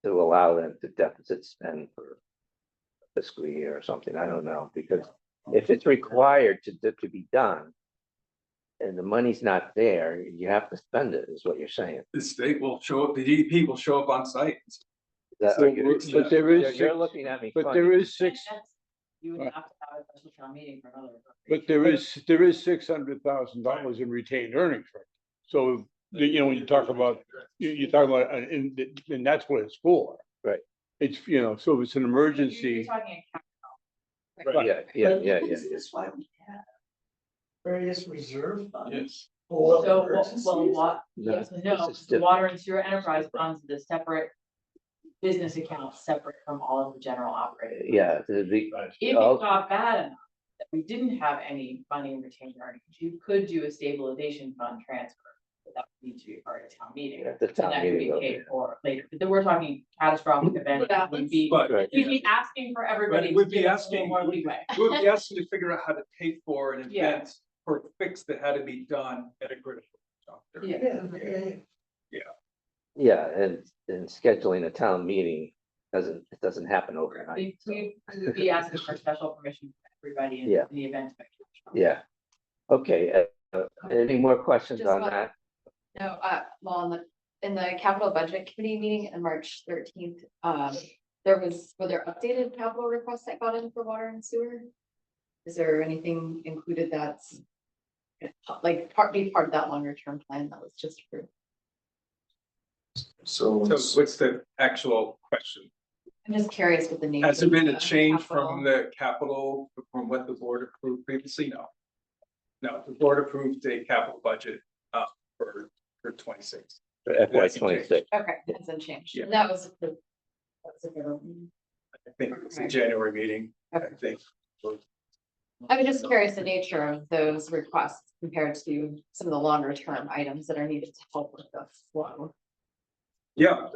to allow them to deficit spend for a fiscal year or something. I don't know, because if it's required to be done and the money's not there, you have to spend it, is what you're saying. the state will show up, the DEP will show up on site. Is that So, what you're- but there is You're six- looking at me But funny. there is six, You would have to have a special town meeting for another. but there is $600,000 in retained earnings, right? So, when you talk about, you talk about, and that's what it's for. Right. It's, so if it's an You're emergency, talking Yeah. This is why we have various reserve funds. Yes. For So, emergencies. what, No, yes and this no, is the water and sewer enterprise funds, the separate business accounts separate from all of the general operating. Yeah, If it oh. got bad enough that we didn't have any money in retained earnings, you could do a stabilization fund transfer. But that would need to be part of town meeting. At the And town that could be meeting, paid for later, but then we're talking catastrophic event, Yeah. we'd be, But Right. we'd be asking for everybody. But we'd to be give us a little asking- more leeway. we'll be asking to figure out how to pay for an Yeah. event for a fix that had to be done at a critical juncture. Yeah, and scheduling a town meeting doesn't happen overnight. We'd be asking for special permission for everybody in Yeah. the event. Yeah. Okay, any more questions Just on one. that? No, well, in the capital budget committee meeting on March 13th, were there updated capital requests that got in for water and sewer? Is there anything included that's like be part of that longer term plan that was just approved? So. So what's the actual question? I'm just curious what the nature. Has there been of a the change capital- from the capital, from what the board approved previously? No. No, the board approved a capital budget for 26. For FY 26. Okay, hasn't changed. Yeah. That was approved. That was a good one. I think it was the Okay. January meeting, I Okay. think. I was just curious the nature of those requests compared to some of the longer term items that are needed to help with the flow. Yeah,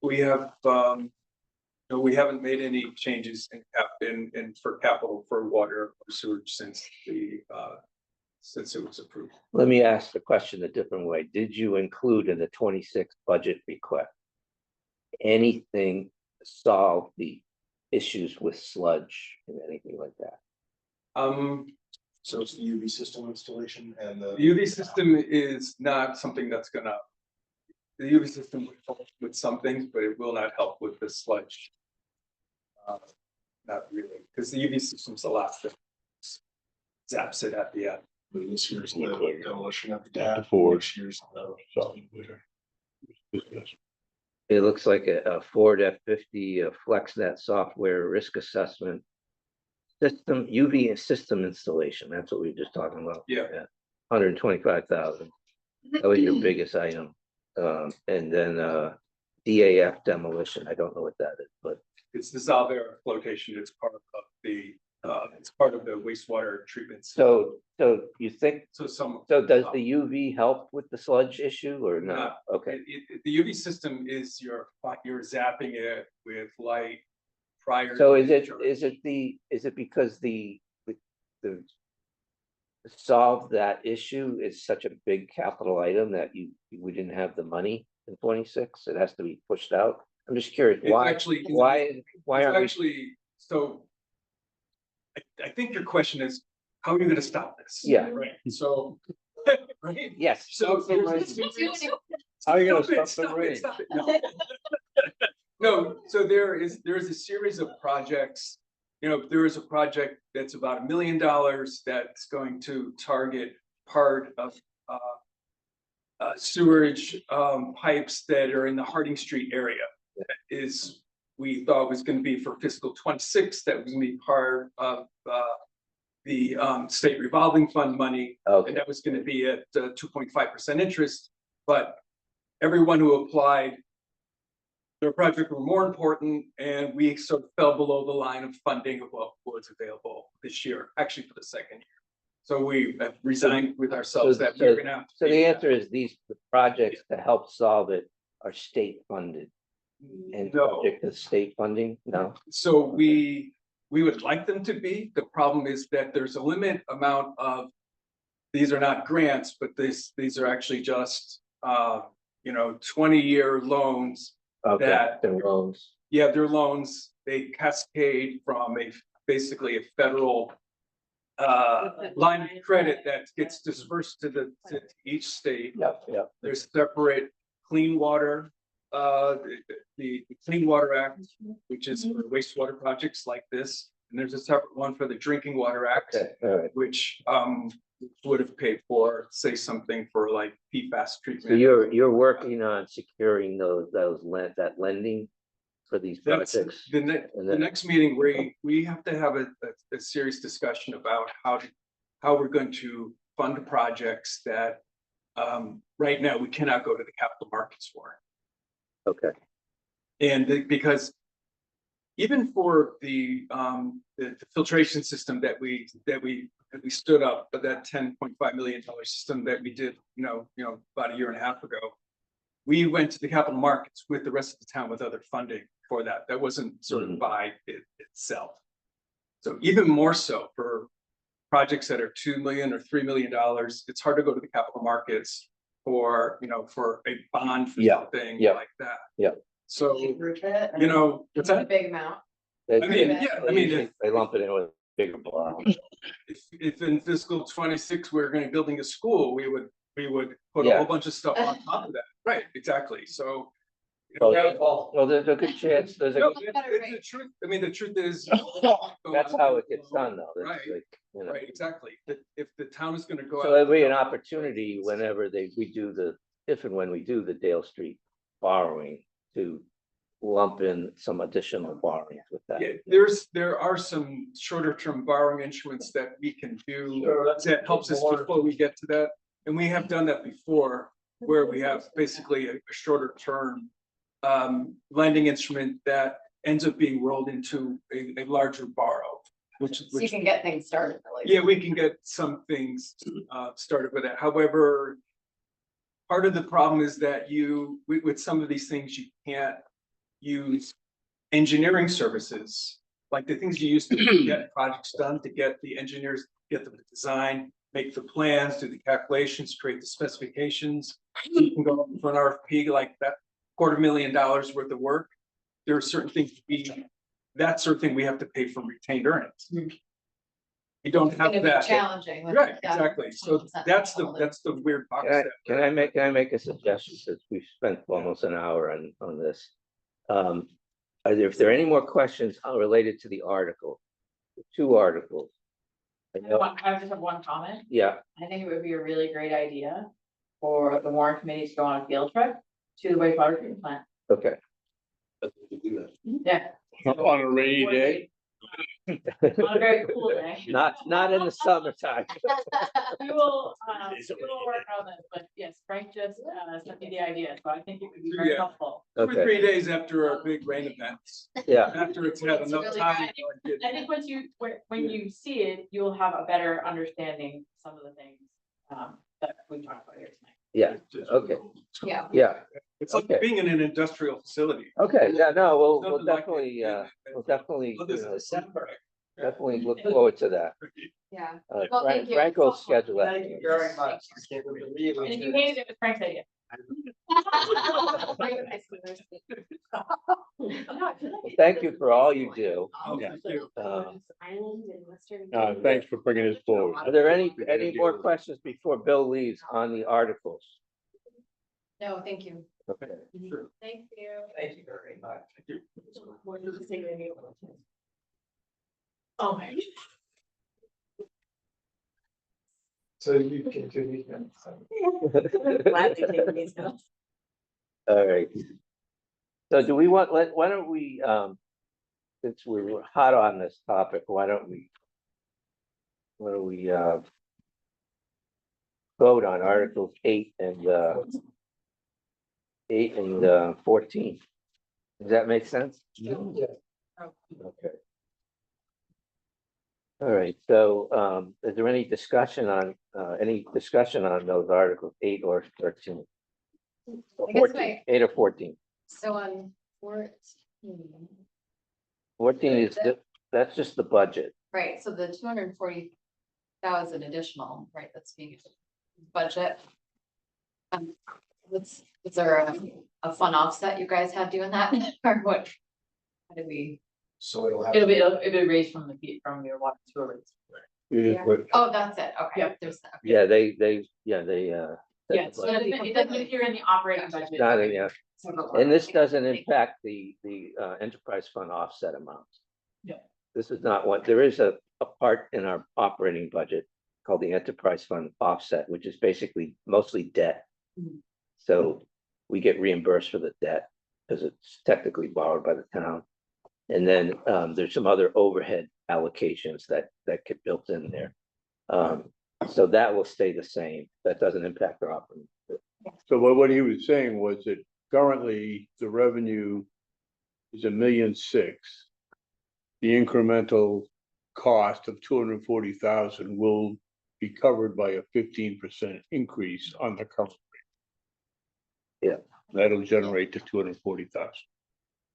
we have, no, we haven't made any changes in for capital for water or sewage since it was approved. Let me ask the question a different way. Did you include in the 26 budget request anything to solve the issues with sludge and anything like that? So it's the UV system installation and the. The UV system is not something that's gonna, the UV system will help with some things, but it will not help with the sludge. Not really, because the UV system's the last that zaps it at the end. This year's the demolition of the dam. Ford. Next year's the. It looks like a Ford F-50 FlexNet software risk assessment system, UV system installation. That's what we were just talking about. Yeah. 125,000. That was your biggest item. And then DAF demolition. I don't know what that is, but It's the solve air flotation, it's part of the, wastewater treatment. so you think, So some. so does the UV help with the sludge issue or No. not? Okay, The UV system is you're zapping it with light prior. so to is it, discharge. is it because the to solve that issue is such a big capital item that we didn't have the money in 26? It has to be pushed out. I'm just curious, It's why actually- why It's aren't we? actually, so. I think your question is, how are you gonna stop this? Yeah. Right, so. Right? Yes, So. How are you gonna Stop it, stop the stop it, rain? stop it. No. No, so there's a series of projects. You know, there is a project that's about $1 million that's going to target part of sewerage pipes that are in the Harding Street area. That is, we thought was gonna be for fiscal 26, that was gonna be part of the state revolving fund money. okay, And that was gonna be at 2.5% interest, but everyone who applied, their project were more important, and we sort of fell below the line of funding of what was available this year, actually for the second year. So we have resigned with ourselves that we're gonna have to. so pay the that. answer is the projects to help solve it are state funded and No. subject to state funding? No, So we would like them to be. The problem is that there's a limit amount of, these are not grants, but these are actually just 20-year loans. okay, That- the loans. Yeah, they're loans. They cascade from basically a federal line of credit that gets dispersed to each state. Yep, yep. There's separate clean water, the Clean Water Act, which is for wastewater projects like this. And there's a separate one for the Drinking Water Act, Okay, all right. which would have paid for, say, something for like PFAS So treatment. you're working on securing that lending for these That's projects? the And the then- next meeting, we have to have a serious discussion about how we're going to fund projects that right now, we cannot go to the capital markets for. Okay, Because even for the filtration system that we stood up, but that $10.5 million system that we did, about a year and a half ago, we went to the capital markets with the rest of the town with other funding for that. That wasn't sort of by itself. So even more so for projects that are $2 million or $3 million, it's hard to go to the capital markets for, for a bond for something like that. Yeah. So, What's what's a that? big amount? They- I mean, yeah, I mean, usually they lump it in with bigger borrows. if in fiscal 26, we're going to be building a school, we would put a whole bunch of stuff on top of that. Right, exactly. So. Well, there's a good chance, No, it's the truth. I mean, the truth is. that's how it gets done though. That's Right. like, Right, exactly. If the town is gonna go. So there'll be an opportunity whenever if and when we do the Dale Street borrowing to lump in some additional borrowings with that. Yeah, there are some shorter term borrowing instruments that we can do that helps us before we get to that. And we have done that before, where we have basically a shorter term lending instrument that ends up being rolled into a larger borrow. So you can get things started. Yeah, we can get some things started with that. However, part of the problem is that with some of these things, you can't use engineering services, like the things you use to get projects done, to get the engineers, get them to design, make the plans, do the calculations, create the specifications. So you can go for an RFP like that, $250,000 worth of work. There are certain things that sort of thing we have to pay from retained earnings. You don't have that. Challenging. Right, exactly. So that's the weird box. Can I make a suggestion, since we've spent almost an hour on this? If there are any more questions related to the article, the 2 articles. I just have one comment. Yeah, I think it would be a really great idea for the Warrant Committee to go on a field trip to the wastewater treatment plant. okay. Yeah. On a rainy day. On a very cool day. Not in the summertime. We will work on this, but yes, Frank just sent me the idea, so I think it would be very helpful. 2 or Okay. 3 days after our big rain events, Yeah, after it's had enough really time. I think when you see it, you'll have a better understanding of some of the things that we talked about here tonight. yeah, okay, Yeah. yeah, It's like Okay. being in an industrial facility. okay, yeah, no, we'll Nothing like definitely, it. we'll definitely, Well, this is December. definitely look forward to that. Yeah. Well, thank you. Franco's schedule that. Thank you very much. And if you hated it, it was Frank's idea. Thank you for all you do. Yeah. Thank you. Island and Western. Thanks for bringing this forward. Are there any more questions before Bill leaves on the articles? No, thank you. Okay. Sure. Thank you. Thank you very much. Thank you. What does it say to me? Oh, my. So you can do these. Gladly taking these notes. All right. So do we why don't we, since we're hot on this topic, why don't we vote on Articles 8 and 14? Does that make sense? Okay. All right, so is there any discussion on those articles, 8 or 13? Or I guess 14, 8 or 14? So on 14. 14 is, that's just the budget. Right, so the 240,000 additional, right, that's being budget. Is there a fun offset you guys have doing that, or what? How do we? So it'll have. It'll be raised from your water sewer rates. Oh, that's it, okay. Yeah. There's that. Yeah, they. Yeah, so it doesn't appear in the operating budget. Not in, yeah, and this doesn't impact the enterprise fund offset amount. Yeah. This is not what, there is a part in our operating budget called the enterprise fund offset, which is basically mostly debt. Mhm. So we get reimbursed for the debt because it's technically borrowed by the town. And then there's some other overhead allocations that get built in there. So that will stay the same. That doesn't impact our operating. So what he was saying was that currently the revenue is $1,600,000. The incremental cost of $240,000 will be covered by a 15% increase on the current rate. Yeah. That'll generate the $240,000.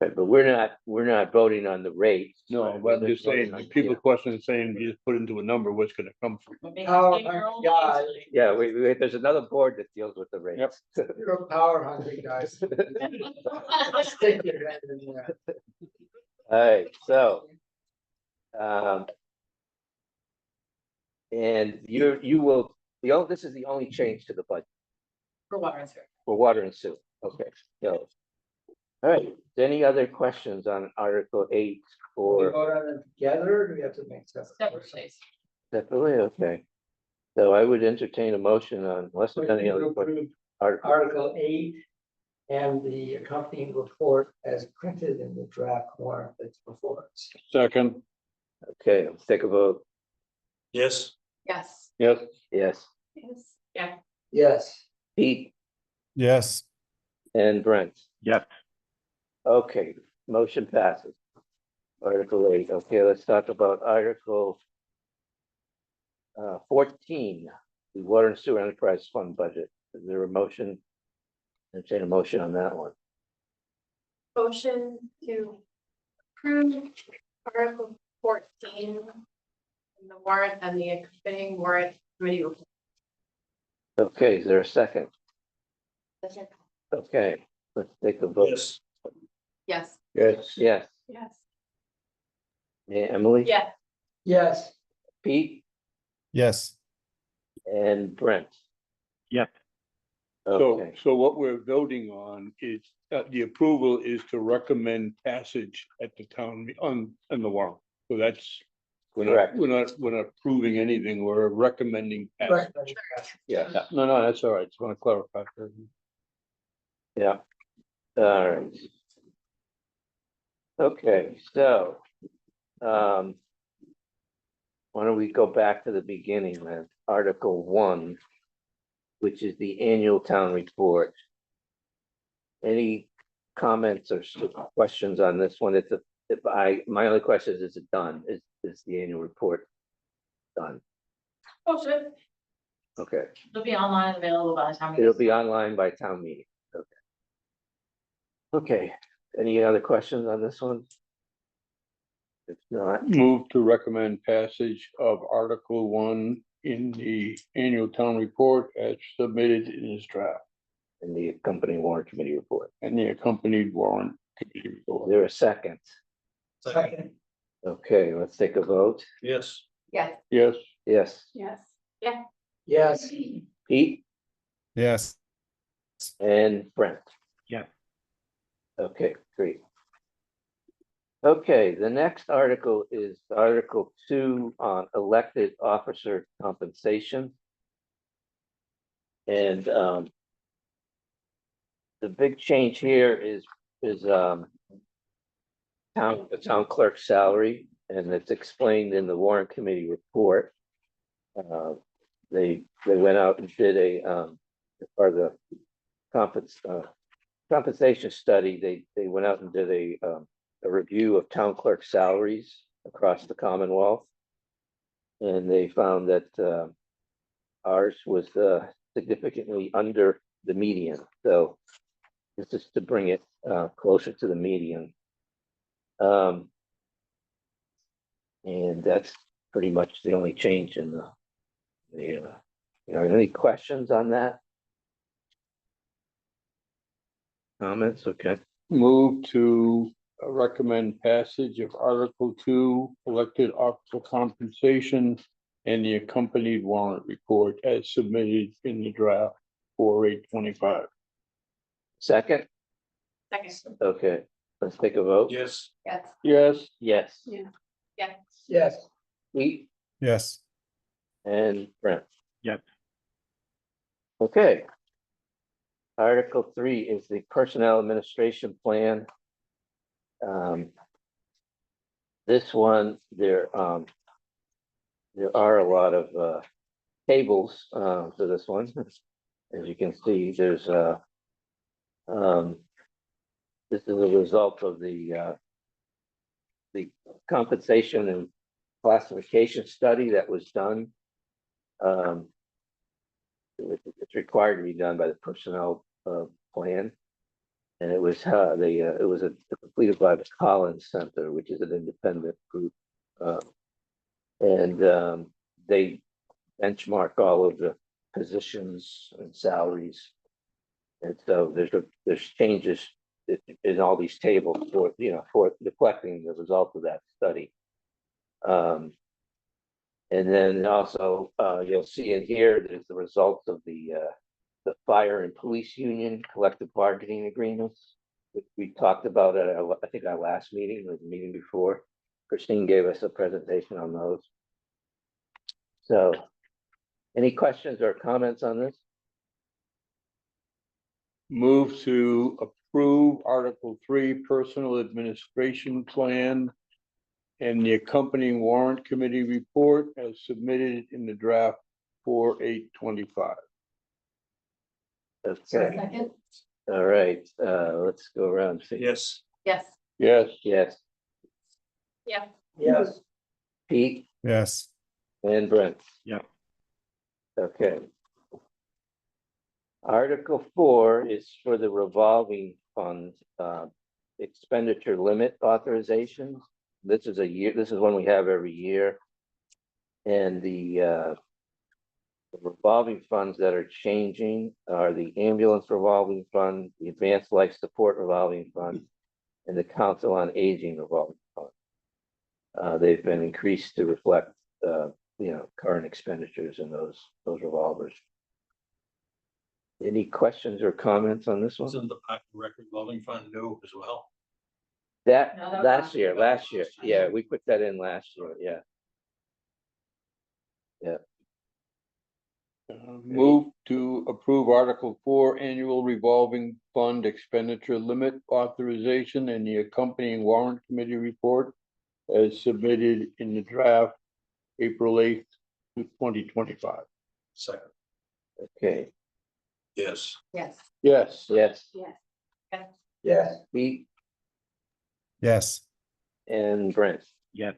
Okay, but we're not voting on the rates. No, but I'm just saying, people question saying, you just put into a number, what's gonna come from. Power hungry guy. Yeah, there's another board that deals with the rates. You're a power hungry guy. Stick your head in there. All right, so. And you will, this is the only change to the budget For water and sewer. for water and sewer. Okay, so. All right, any other questions on Article 8 We or vote on them together, or do we have to make separate? Separate, please. separately? Okay. So I would entertain a motion on unless there's any other questions. Article 8 and the accompanying report as printed in the draft warrant that's before us. Second, Okay, let's take a vote. Yes. Yes. yes, Yes, Yes. Yeah. Yes. Pete Yes. and Brent. Yes. Okay, motion passes. Article 8. Okay, let's talk about Article 14, the Water and Sewer Enterprise Fund budget. Is there a motion? Entertain a motion on that one. Motion to approve Article 14 in the warrant and the accompanying warrant committee report. Okay, is there a second? Okay, let's take a vote. Yes. Yes. yes, Yes. Yes. Yeah, Emily? Yeah. Yes. Pete Yes. and Brent? Yep. Okay, So what we're voting on is, the approval is to recommend passage at the town, on the warrant. So that's, correct. we're not approving anything, we're recommending passage. Yeah, Yeah, no, that's all right, just want to clarify. yeah. All right. Okay, so, why don't we go back to the beginning then, Article 1, which is the annual town report. Any comments or questions on this one? My only question is it done? Is the annual report done? Oh, shit. Okay, It'll be online and available by the time. we- it'll be online by town meeting. Okay. Okay, any other questions on this one? If not, Move to recommend passage of Article 1 in the annual town report as submitted in this draft in the accompanying warrant committee report. and the accompanied warrant committee Is report. there a second? Second. Okay, let's take a vote. Yes. Yes. Yes, Yes, Yes. Yes. Pete Yes. and Brent. Yeah. Okay, great. Okay, the next article is Article 2 on elected officer compensation. And the big change here is the town clerk's salary, and it's explained in the warrant committee report. They went out and did as part of the compensation study, they went out and did a review of town clerk salaries across the Commonwealth. And they found that ours was significantly under the median. So this is to bring it closer to the median. And that's pretty much the only change in any questions on that? Comments? Okay. move to recommend passage of Article 2, elected officer compensation and the accompanied warrant report as submitted in the draft for 8/25. Second? Second. Okay, let's take a vote. Yes. Yes. Yes, Yes. Yeah. Yeah. Yes. Pete Yes. and Brent. Yep. Okay. Article 3 is the personnel administration plan. This one, there are a lot of tables, for this one. As you can see, there's, this is a result of the compensation and classification study that was done. It's required to be done by the personnel, plan. And it was, it was completed by the Collins Center, which is an independent group. And they benchmark all of the positions and salaries. And so there's changes in all these tables for, for reflecting the result of that study. And then also, you'll see in here, there's the results of the fire and police union collective bargaining agreements, which we talked about at, I think our last meeting, or the meeting before. Christine gave us a presentation on those. So, any questions or comments on this? Move to approve Article 3 Personal Administration Plan and the accompanying Warrant Committee report as submitted in the draft 4/8/25. Okay, Second, all right, let's go around. Yes. yes. Yes. Yes, Yeah. Yes. Pete Yes. and Brent. Yeah. Okay. Article 4 is for the revolving fund, expenditure limit authorizations. This is one we have every year. And the revolving funds that are changing are the ambulance revolving fund, the advanced life support revolving fund, and the council on aging revolving fund. They've been increased to reflect, current expenditures in those revolvers. Any questions or comments on this one? Isn't the Park and Rec revolving fund new as well? That, No, that was last year, yeah, we put that in last year, yeah. Move to approve Article 4 Annual Revolving Fund Expenditure Limit Authorization and the accompanying Warrant Committee report as submitted in the draft April 8th, 2025. Second. Okay, Yes. Yes. Yes. yes, Yes. Yes. Pete Yes. and Brent. Yeah.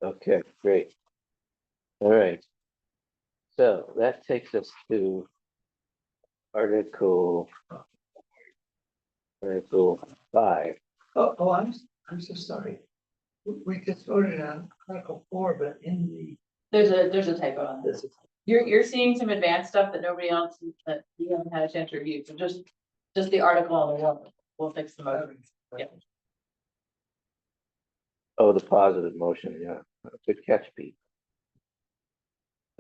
Okay, great. All right. So that takes us to Article 5. Oh, I'm so sorry. We just voted on Article 4, but in the, There's a typo on this. You're seeing some advanced stuff that nobody else, that you haven't had a chance to review, so just the article on the warrant, we'll fix the motion. Yeah. Oh, the positive motion, yeah. Good catch, Pete.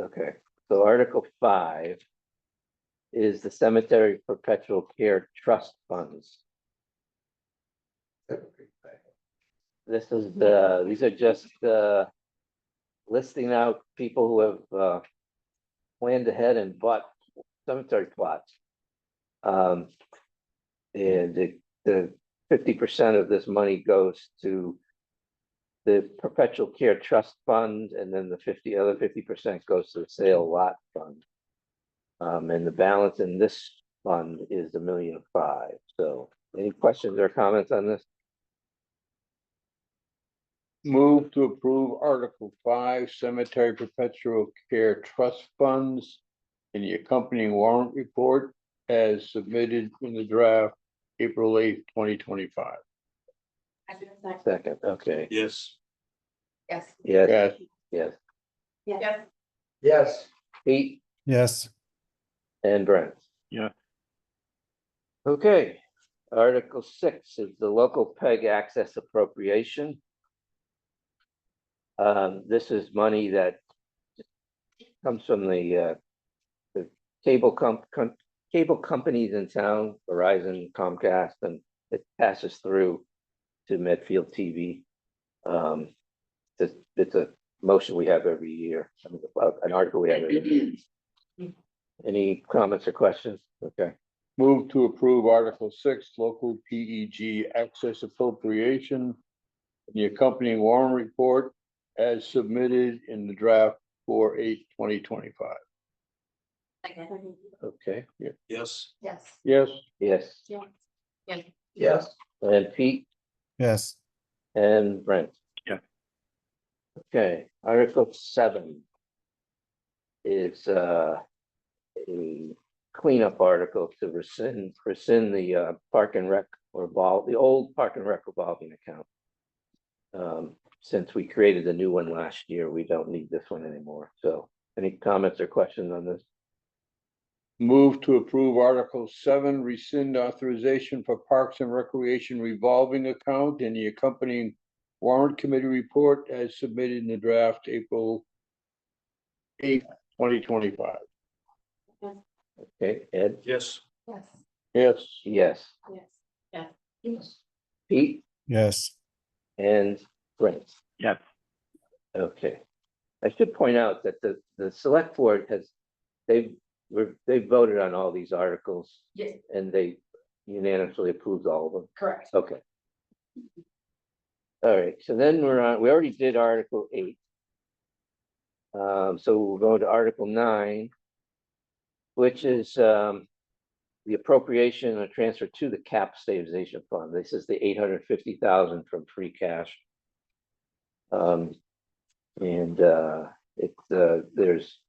Okay, so Article 5 is the Cemetery Perpetual Care Trust Funds. These are just listing out people who have planned ahead and bought cemetery plots. And the 50% of this money goes to the Perpetual Care Trust Fund, and then the other 50% goes to the sale lot fund. And the balance in this fund is $1.5 million. So any questions or comments on this? Move to approve Article 5 Cemetery Perpetual Care Trust Funds and the accompanying warrant report as submitted in the draft April 8th, 2025. Second, okay. Yes. Yes. Yes, Yes. yes. Yes. yes. Pete Yes. and Brent. Yeah. Okay, Article 6 is the local PEG access appropriation. This is money that comes from the cable companies in town, Verizon, Comcast, and it passes through to Medfield TV. It's a motion we have every year, an article we have every year. Any comments or questions? Okay. Move to approve Article 6 Local PEG Access Appropriation and the accompanying warrant report as submitted in the draft 4/8/2025. Okay, Yes. Yes. Yes, yes, Yes. and Pete Yes, and Brent. Yeah. Okay, Article 7 is a cleanup article to rescind the park and rec the old park and rec revolving account. Since we created a new one last year, we don't need this one anymore. So any comments or questions on this? move to approve Article 7, rescind authorization for Parks and Recreation revolving account and the accompanying warrant committee report as submitted in the draft April 8th, 2025. Okay, Ed? Yes. Yes. Yes, Yes. Yes. Pete yes, and Brent? Yes. Okay. I should point out that the select board they voted on all these articles Yes, and they unanimously approved all of them. correct. Okay. All right, so then we already did Article 8. So we'll go to Article 9, which is the appropriation and transfer to the cap stabilization fund. This is the 850,000 from free cash. And there's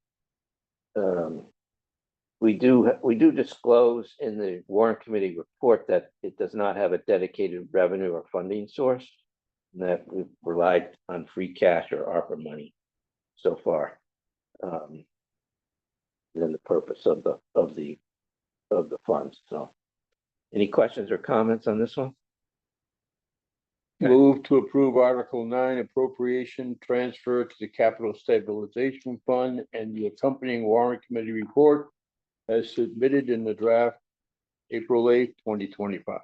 we do disclose in the warrant committee report that it does not have a dedicated revenue or funding source, and that we've relied on free cash or ARPA money so far. Than the purpose of the funds. So any questions or comments on this one? move to approve Article 9, appropriation transfer to the Capital Stabilization Fund and the accompanying warrant committee report as submitted in the draft April 8th, 2025.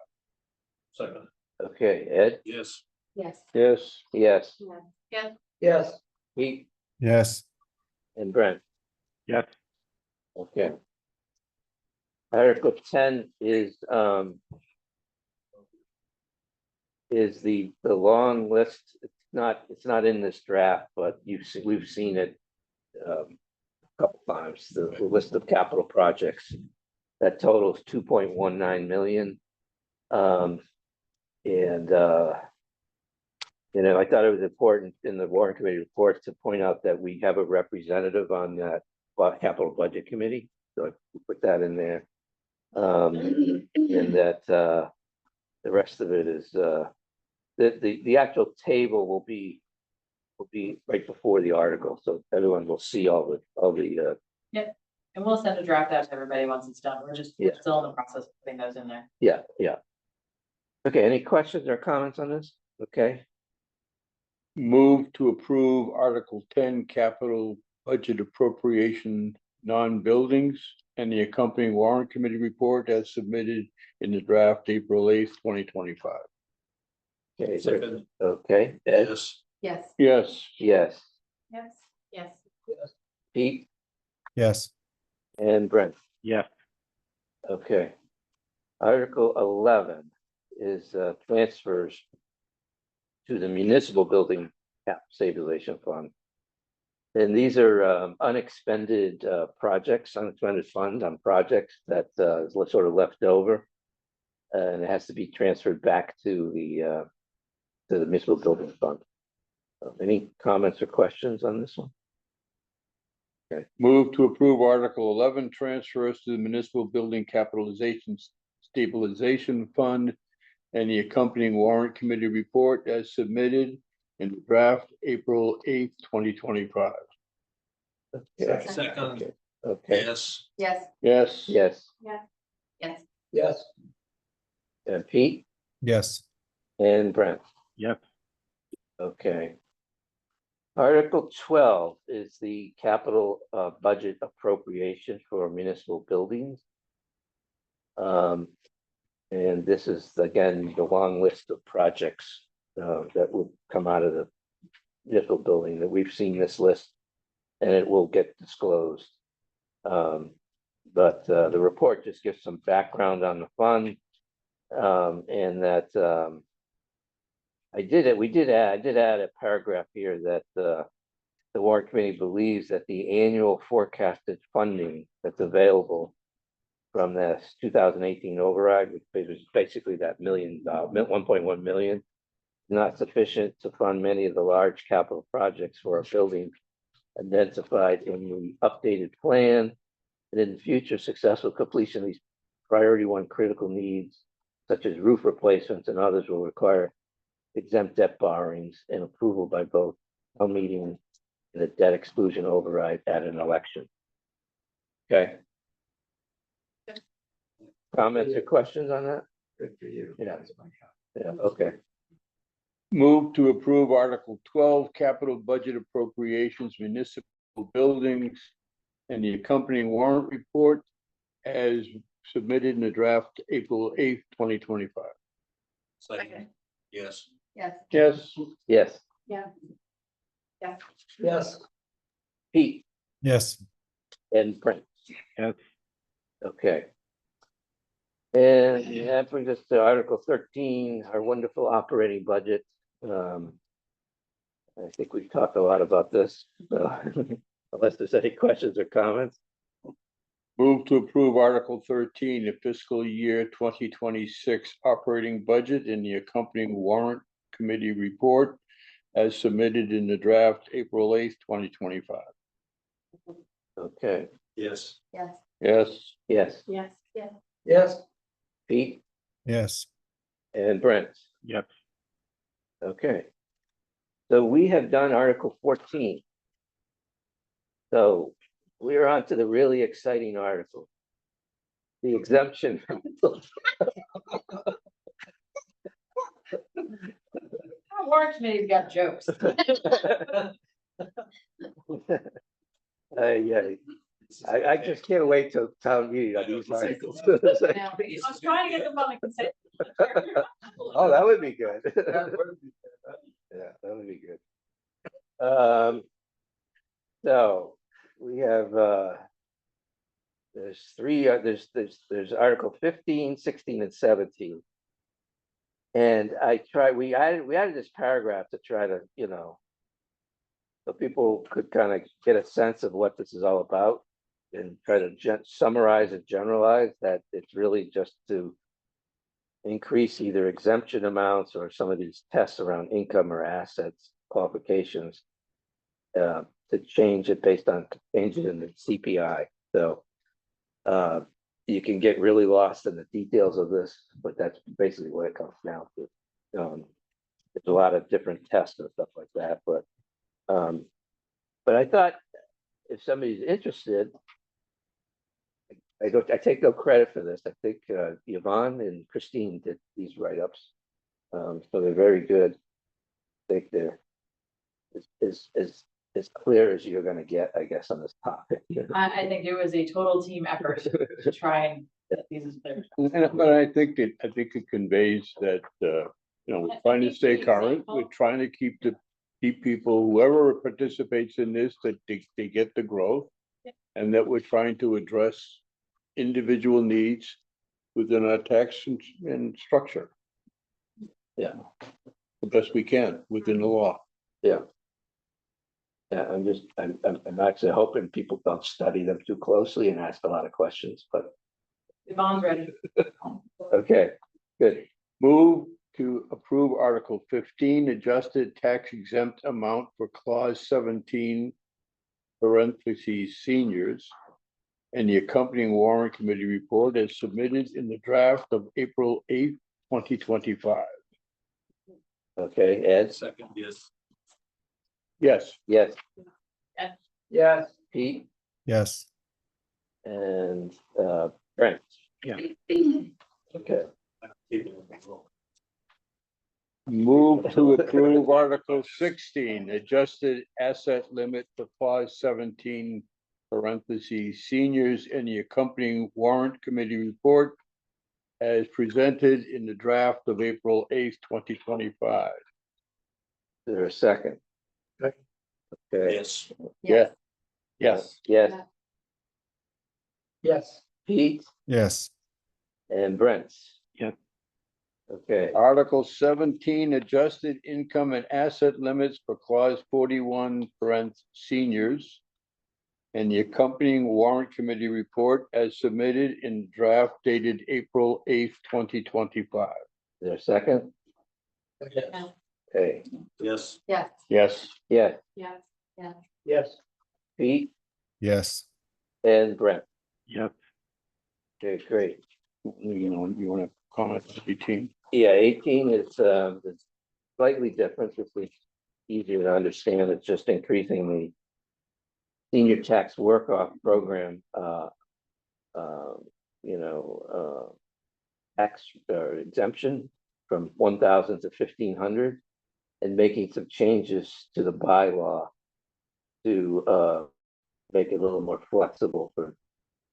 Second. Okay, Ed? Yes. Yes. Yes, Yes. Yes. Pete yes, and Brent? yes, Okay. Article 10 is the long list. It's not in this draft, but we've seen it a couple times, the list of capital projects that totals 2.19 million. I thought it was important in the warrant committee report to point out that we have a representative on that capital budget committee. So I put that in there. And that the rest of it is the actual table will be right before the article, so everyone will see all the And we'll send a draft out to everybody once it's done. We're Yeah. still in the process of putting those in there. yeah. Okay, any questions or comments on this? Okay, move to approve Article 10, capital budget appropriation non-buildings and the accompanying warrant committee report as submitted in the draft April 8th, 2025. okay, Second. okay, Ed? Yes. Yes. Yes, Yes, Yes. Pete yes, and Brent? yes, Okay. Article 11 is transfers to the municipal building cap stabilization fund. And these are unexpended projects, unexpended fund on projects that is sort of left over. And it has to be transferred back to the municipal building fund. Any comments or questions on this one? move to approve Article 11, transfers to the municipal building capitalization stabilization fund and the accompanying warrant committee report as submitted in the draft April 8th, 2025. Okay. Second. Okay, Yes. Yes. Yes, yes, Yes. Yes. and Pete yes, and Brent? Yep. Okay. Article 12 is the capital budget appropriation for municipal buildings. And this is, again, the long list of projects that will come out of the municipal building that we've seen this list, and it will get disclosed. But the report just gives some background on the fund, and that I did add a paragraph here that the Warrant Committee believes that the annual forecasted funding that's available from this 2018 override, which is basically that $1.1 million, not sufficient to fund many of the large capital projects for our building identified in the updated plan. And in the future, successful completion of these priority one critical needs, such as roof replacements and others, will require exempt debt borrowings and approval by both town meeting and a debt exclusion override at an election. Okay. Comments or questions on that? Good for you. Yeah. Yeah, okay. Move to approve Article 12, capital budget appropriations, municipal buildings, and the accompanying warrant report as submitted in the draft April 8th, 2025. Second, yes. Yes. Yes. Yes. Yeah. Yeah. Yes. Pete Yes. and Brent. Okay. And that brings us to Article 13, our wonderful operating budget. I think we've talked a lot about this, so unless there's any questions or comments. Move to approve Article 13, the fiscal year 2026 operating budget and the accompanying warrant committee report as submitted in the draft April 8th, 2025. Okay, Yes. Yes. Yes. yes, Yes, yes. Yes. Pete Yes. and Brent. Yep. Okay. So we have done Article 14. So we're on to the really exciting article. The exemption. Our Warrant Committee's got jokes. Yeah, I just can't wait till town meeting on these articles. Now, I was trying to get them on the consent. Oh, that would be good. Yeah, that would be good. So we have, there's three, there's Article 15, 16, and 17. And we added this paragraph to try to, so people could kind of get a sense of what this is all about and try to summarize and generalize that it's really just to increase either exemption amounts or some of these tests around income or assets qualifications to change it based on changes in the CPI. So you can get really lost in the details of this, but that's basically what it comes down to. It's a lot of different tests and stuff like that, but I thought if somebody's interested, I take no credit for this. I think Yvonne and Christine did these write-ups, so they're very good. I think they're as clear as you're going to get, I guess, on this topic. I think it was a total team effort to try and get these as clear. But I think it conveys that, we're trying to stay current. We're trying to keep people, whoever participates in this, that they get the growth. And that we're trying to address individual needs within our tax and structure. Yeah. The best we can within the law. Yeah. Yeah, I'm actually hoping people don't study them too closely and ask a lot of questions, but Yvonne's ready. okay, good. Move to approve Article 15, adjusted tax exempt amount for clause 17, parentheses, seniors, and the accompanying warrant committee report as submitted in the draft of April 8th, 2025. Okay, Ed? Second, yes. Yes. Yes. Yes. Pete Yes. and Brent? Yeah. Okay. Move to approve Article 16, adjusted asset limit for clause 17, parentheses, seniors, and the accompanying warrant committee report as presented in the draft of April 8th, 2025. Is there a second? Okay. Yes. Yeah. Yes. Yes. Yes. Pete Yes. and Brent? Yep. Okay, Article 17, adjusted income and asset limits for clause 41, seniors. And the accompanying warrant committee report as submitted in draft dated April 8th, 2025. is there a second? Okay, Yes. Yes. Yes. yeah, Yes. Yes. Pete Yes. and Brent. Yep. Okay, great. You want to comment on 18? Yeah, 18 is it's slightly different. This is easier to understand. It's just increasing the senior tax work-off program, tax exemption from 1,000 to 1,500, and making some changes to the bylaw to make it a little more flexible for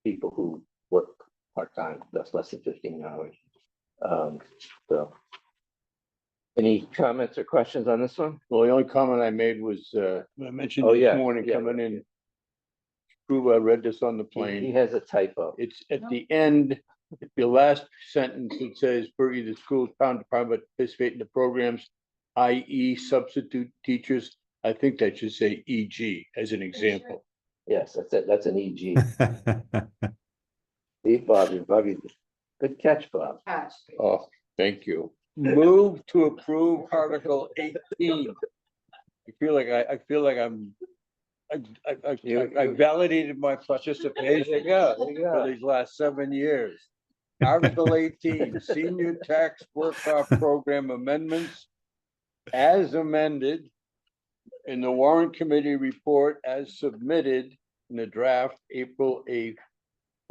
people who work part-time. That's less than 15 hours. So, any comments or questions on this one? Well, the only comment I made was, I mentioned Oh, this yeah, morning yeah, coming yeah. in. Prove I read this on the He plane. has a typo. It's at the end, the last sentence, it says, per either school, town department participate in the programs, i.e. substitute teachers. I think that should say EG as an example. Yes, that's it. That's an EG. Steve, Bobby, good catch, Bob. Catch. Oh, thank you. Move to approve Article 18. I feel like I validated my participation for these last 7 years. Article 18, Senior Tax Work-Off Program Amendments as amended in the Warrant Committee report as submitted in the draft April 8th,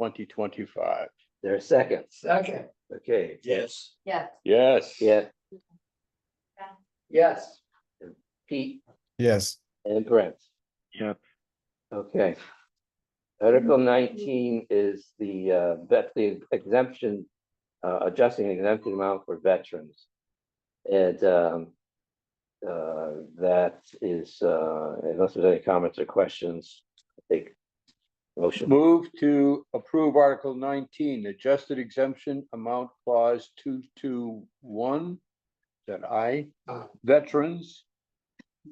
2025. There's a second. Second. Okay. Yes. Yes. Yes. Yeah, Yes. Pete Yes. and Brent. Yep. Okay. Article 19 is the exemption, adjusting exemption amount for veterans. And that is, unless there's any comments or questions, I think motion. Move to approve Article 19, adjusted exemption amount clause 221. That veterans.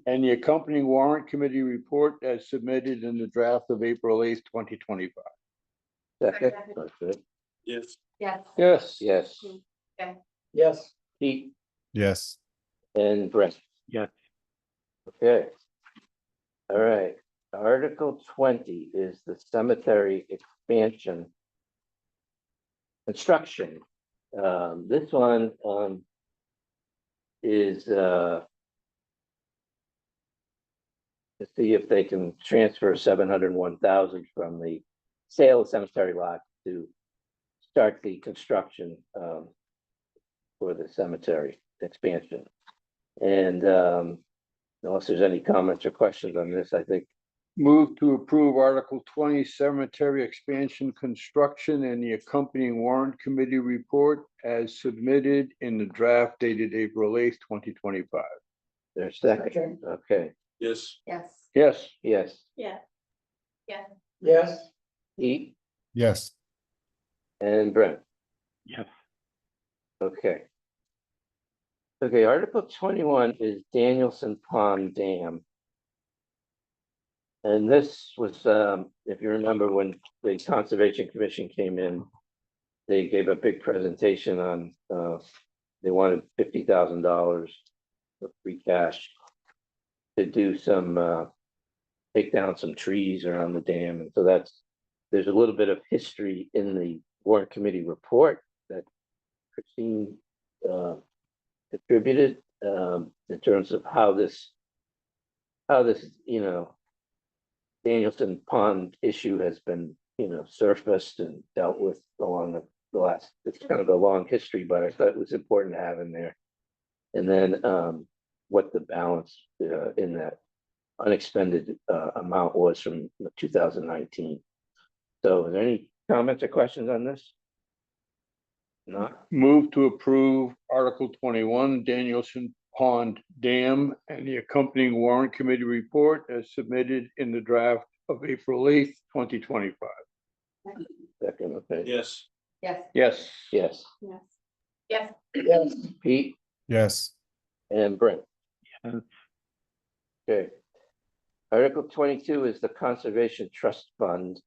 And the accompanying warrant committee report as submitted in the draft of April 8th, 2025. Second. That's it. Yes. Yes. Yes. Yes, Yes. Pete Yes. and Brent. Yes. Okay. All right, Article 20 is the cemetery expansion. Construction. This one is to see if they can transfer 701,000 from the sale of cemetery lot to start the construction for the cemetery expansion. And unless there's any comments or questions on this, I think. Move to approve Article 20, cemetery expansion construction and the accompanying warrant committee report as submitted in the draft dated April 8th, 2025. There's a second. Okay, Yes. Yes. Yes. yes, Yeah. Yes. Pete Yes. and Brent. Yes. Okay. Okay, Article 21 is Danielson Pond Dam. And this was, if you remember, when the Conservation Commission came in, they gave a big presentation on, they wanted $50,000 of free cash to do some, take down some trees around the dam. And so there's a little bit of history in the Warrant Committee report that Christine contributed in terms of how this, Danielson Pond issue has been, surfaced and dealt with along the last, it's kind of a long history, but I thought it was important to have in there. And then what the balance in that unexpended amount was from 2019. So are there any comments or questions on this? Not? Move to approve Article 21, Danielson Pond Dam and the accompanying warrant committee report as submitted in the draft of April 8th, 2025. Second, okay. Yes. Yes. Yes. Yes, Yes. Yes. Yes. Pete, Yes. and Brent. Okay. Article 22 is the Conservation Trust Fund.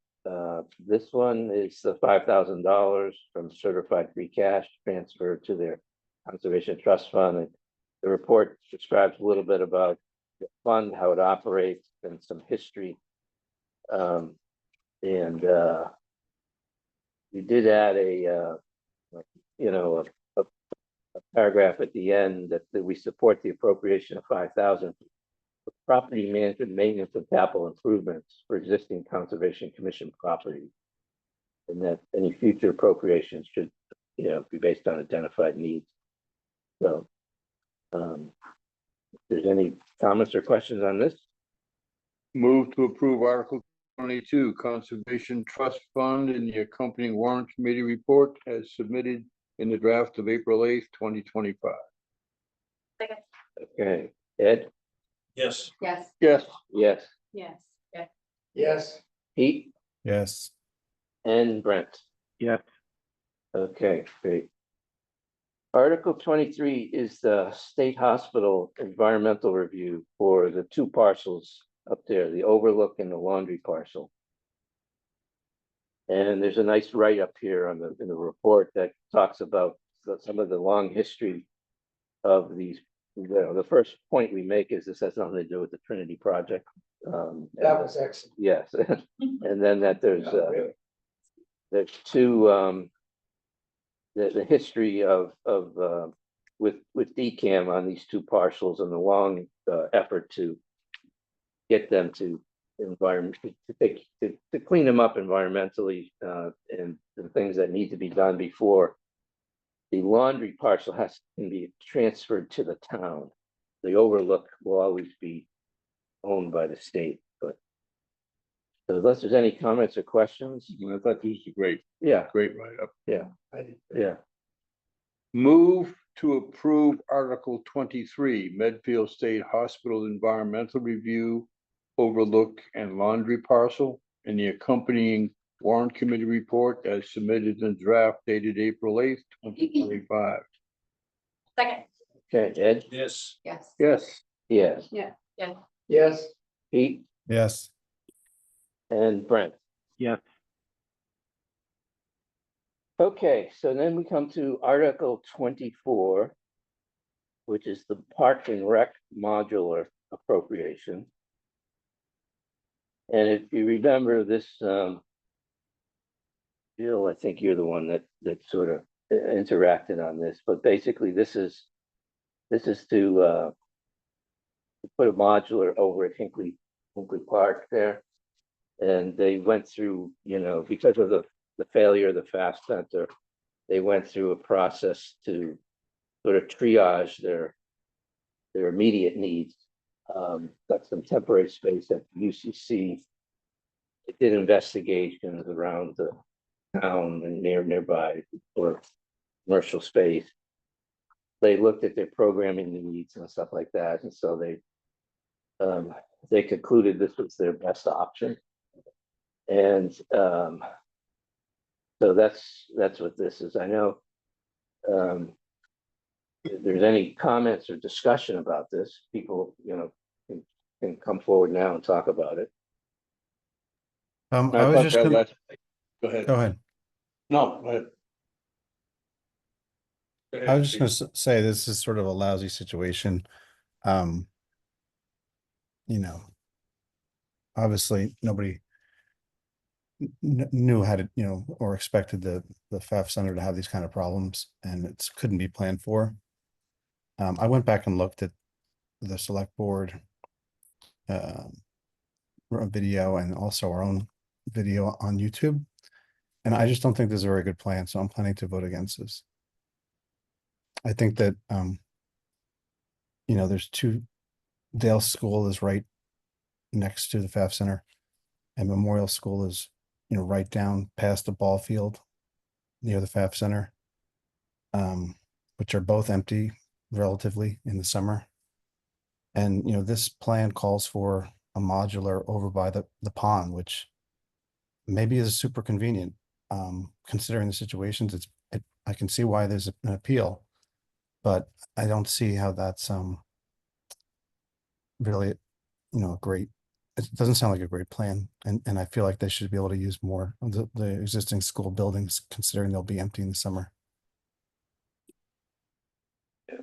This one is the $5,000 from certified free cash transferred to their Conservation Trust Fund. And the report describes a little bit about the fund, how it operates, and some history. We did add a paragraph at the end that we support the appropriation of 5,000 for property management, maintenance, and capital improvements for existing Conservation Commission property. And that any future appropriations should, be based on identified needs. So, if there's any comments or questions on this? Move to approve Article 22, Conservation Trust Fund, and the accompanying Warrant Committee report as submitted in the draft of April 8th, 2025. Second. Okay, Ed? Yes. Yes. Yes. Yes. Yes. Yes. Pete Yes. and Brent? Yep. Okay, great. Article 23 is the State Hospital environmental review for the two parcels up there, the overlook and the laundry parcel. And there's a nice write-up here in the report that talks about some of the long history of these. The first point we make is this has nothing to do with the Trinity project. That was excellent. Yes, and then that there's two the history of with DCAM on these two parcels and the long effort to get them to to clean them up environmentally and the things that need to be done before the laundry parcel can be transferred to the town. The overlook will always be owned by the state, but so unless there's any comments or questions. I thought this was great Yeah, write-up. yeah. Move to approve Article 23, Medfield State Hospital Environmental Review, Overlook and Laundry Parcel, and the accompanying Warrant Committee report as submitted in draft dated April 8th, 2025. Second. Okay, Ed? Yes. Yes. Yes. Yes. Yes. Pete Yes. and Brent? Yep. Okay, so then we come to Article 24, which is the Park and Rec modular appropriation. And if you remember this, Bill, I think you're the one that sort of interacted on this, but basically this is to put a modular over at Hinkley Park there. And they went through, because of the failure of the FAST Center, they went through a process to sort of triage their immediate needs. Got some temporary space at UCC. They did investigations around the town and nearby for commercial space. They looked at their programming needs and stuff like that, and so they concluded this was their best option. And so that's what this is. I know if there's any comments or discussion about this, people can come forward now and talk about it. I was just gonna, Go ahead. go ahead. No, go ahead. I was just gonna say this is sort of a lousy situation. Obviously nobody knew how to, or expected the FAF Center to have these kind of problems, and it couldn't be planned for. I went back and looked at the select board video and also our own video on YouTube, and I just don't think this is a very good plan, so I'm planning to vote against this. I think that there's Dale School is right next to the FAF Center, and Memorial School is right down past the ball field near the FAF Center, which are both empty relatively in the summer. And this plan calls for a modular over by the pond, which maybe is super convenient considering the situations. I can see why there's an appeal, but I don't see how that's really, a great, it doesn't sound like a great plan, and I feel like they should be able to use more of the existing school buildings, considering they'll be empty in the summer.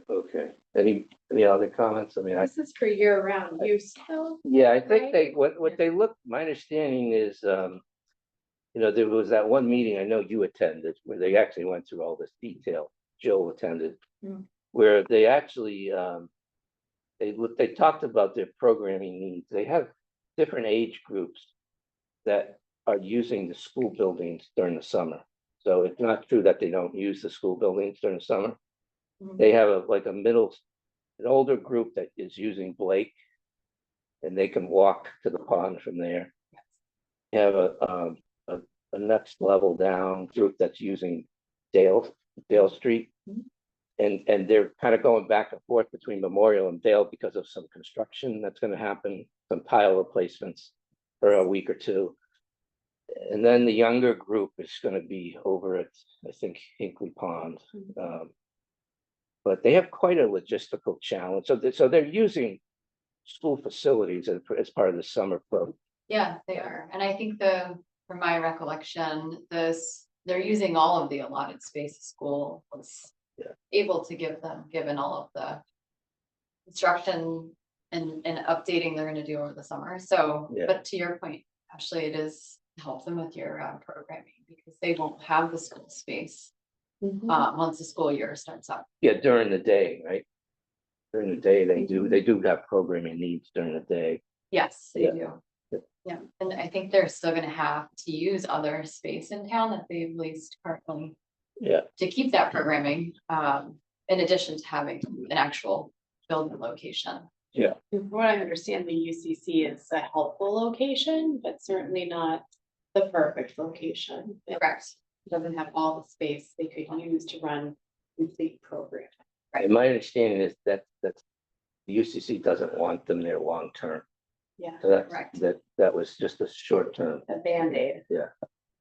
Okay, any other comments? I mean, This is for year-round use though. yeah, I think Right? they, what they look, my understanding is, there was that one meeting I know you attended where they actually went through all this detail. Jill attended, where they actually, they talked about their programming needs. They have different age groups that are using the school buildings during the summer. So it's not true that they don't use the school buildings during the summer. They have an older group that is using Blake, and they can walk to the pond from there. You have a next level down group that's using Dale Street. And they're kind of going back and forth between Memorial and Dale because of some construction that's going to happen, some tile replacements for a week or two. And then the younger group is going to be over at, I think, Hinkley Pond. But they have quite a logistical challenge. So they're using school facilities as part of the summer program. Yeah, they are. And I think from my recollection, they're using all of the allotted space school was able to give them, given all of the construction and updating they're gonna do over the summer. So, but to your point, actually, it is help them with year-round programming because they won't have the school space once the school year starts up. Yeah, during the day, right? During the day, they do have programming needs during the day. Yes, they do. Yeah, and I think they're still gonna have to use other space in town that they've leased currently. Yeah. To keep that programming, in addition to having an actual building location. Yeah. From what I understand, the UCC is a helpful location, but certainly not the perfect location. It Correct. doesn't have all the space they could use to run complete program. And my understanding is that the UCC doesn't want them there long term. Yeah, So that's, Correct. that was just a short term. a Band-Aid.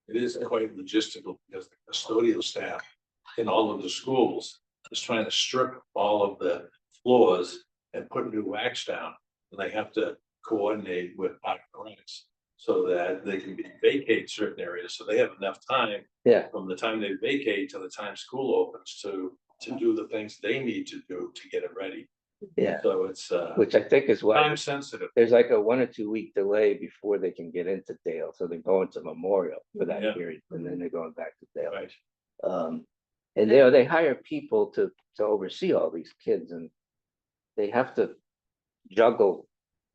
It is quite logistical because the custodial staff in all of the schools is trying to strip all of the floors and put new wax down. And they have to coordinate with Park and Recs so that they can vacate certain areas. So they have enough time from the time they vacate to the time school opens to do the things they need to do to get it ready. Yeah. So it's Which I think is why time sensitive. there's like a 1 or 2 week delay before they can get into Dale. So they're going to Memorial for that period, and then they're going back to Dale. Right. And they hire people to oversee all these kids, and they have to juggle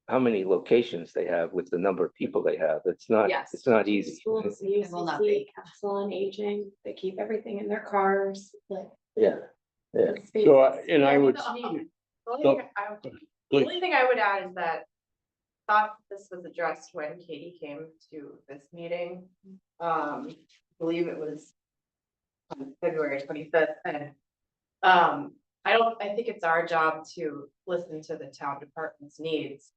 how many locations they have with the number of people they have. It's not easy. Schools, It will not UCC, be. Council on Aging, they keep everything in their cars, like. Yeah. the space So, is- and I would, The only thing I would add is that thought this was addressed when Katie came to this meeting. I believe it was on February 25th, and I think it's our job to listen to the town department's needs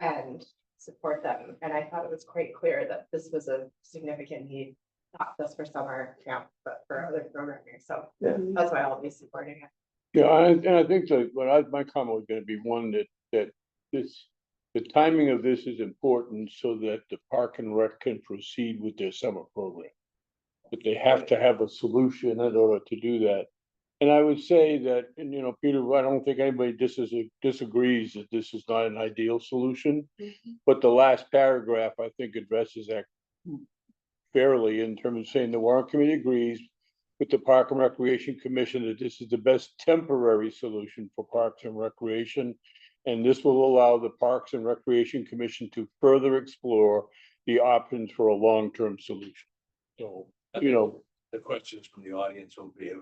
and support them. And I thought it was quite clear that this was a significant need, not just for summer camp, but for other programming. So that's why I'll be supporting it. yeah, and I think that my comment was gonna be one that the timing of this is important so that the Park and Rec can proceed with their summer program. But they have to have a solution in order to do that. And I would say that, and Peter, I don't think anybody disagrees that this is not an ideal solution. But the last paragraph, I think, addresses that fairly in terms of saying the Warrant Committee agrees with the Park and Recreation Commission that this is the best temporary solution for Parks and Recreation. And this will allow the Parks and Recreation Commission to further explore the options for a long-term solution. So, The questions from the audience will be,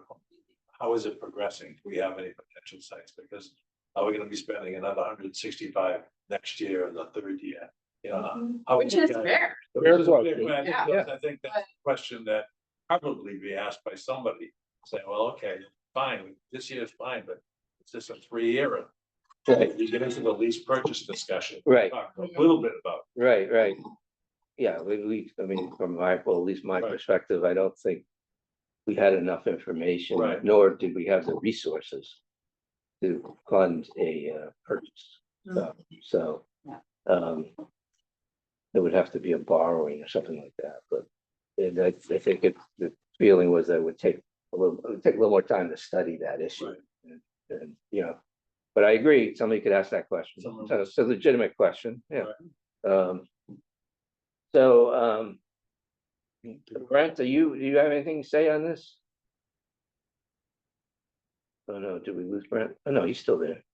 how is it progressing? Do we have any potential sites? Because are we gonna be spending another 165 next year and the third year? Which is fair. Fair question. I think that's a question that probably be asked by somebody, say, well, okay, fine, this year's fine, but it's just a 3-year. Right. You get into the lease purchase discussion. Right. Talk a little bit about. Right. Yeah, I mean, at least my perspective, I don't think we had enough information, Right. nor did we have the resources to fund a purchase. So, Yeah. it would have to be a borrowing or something like that, but and I think the feeling was that it would take a little more time to study that issue. Right. And, you know, but I agree, somebody could ask that question. Someone- So it's a legitimate question, yeah. Right. So, Brent, do you have anything to say on this? Oh, no, did we lose Brent? Oh, no, he's still there.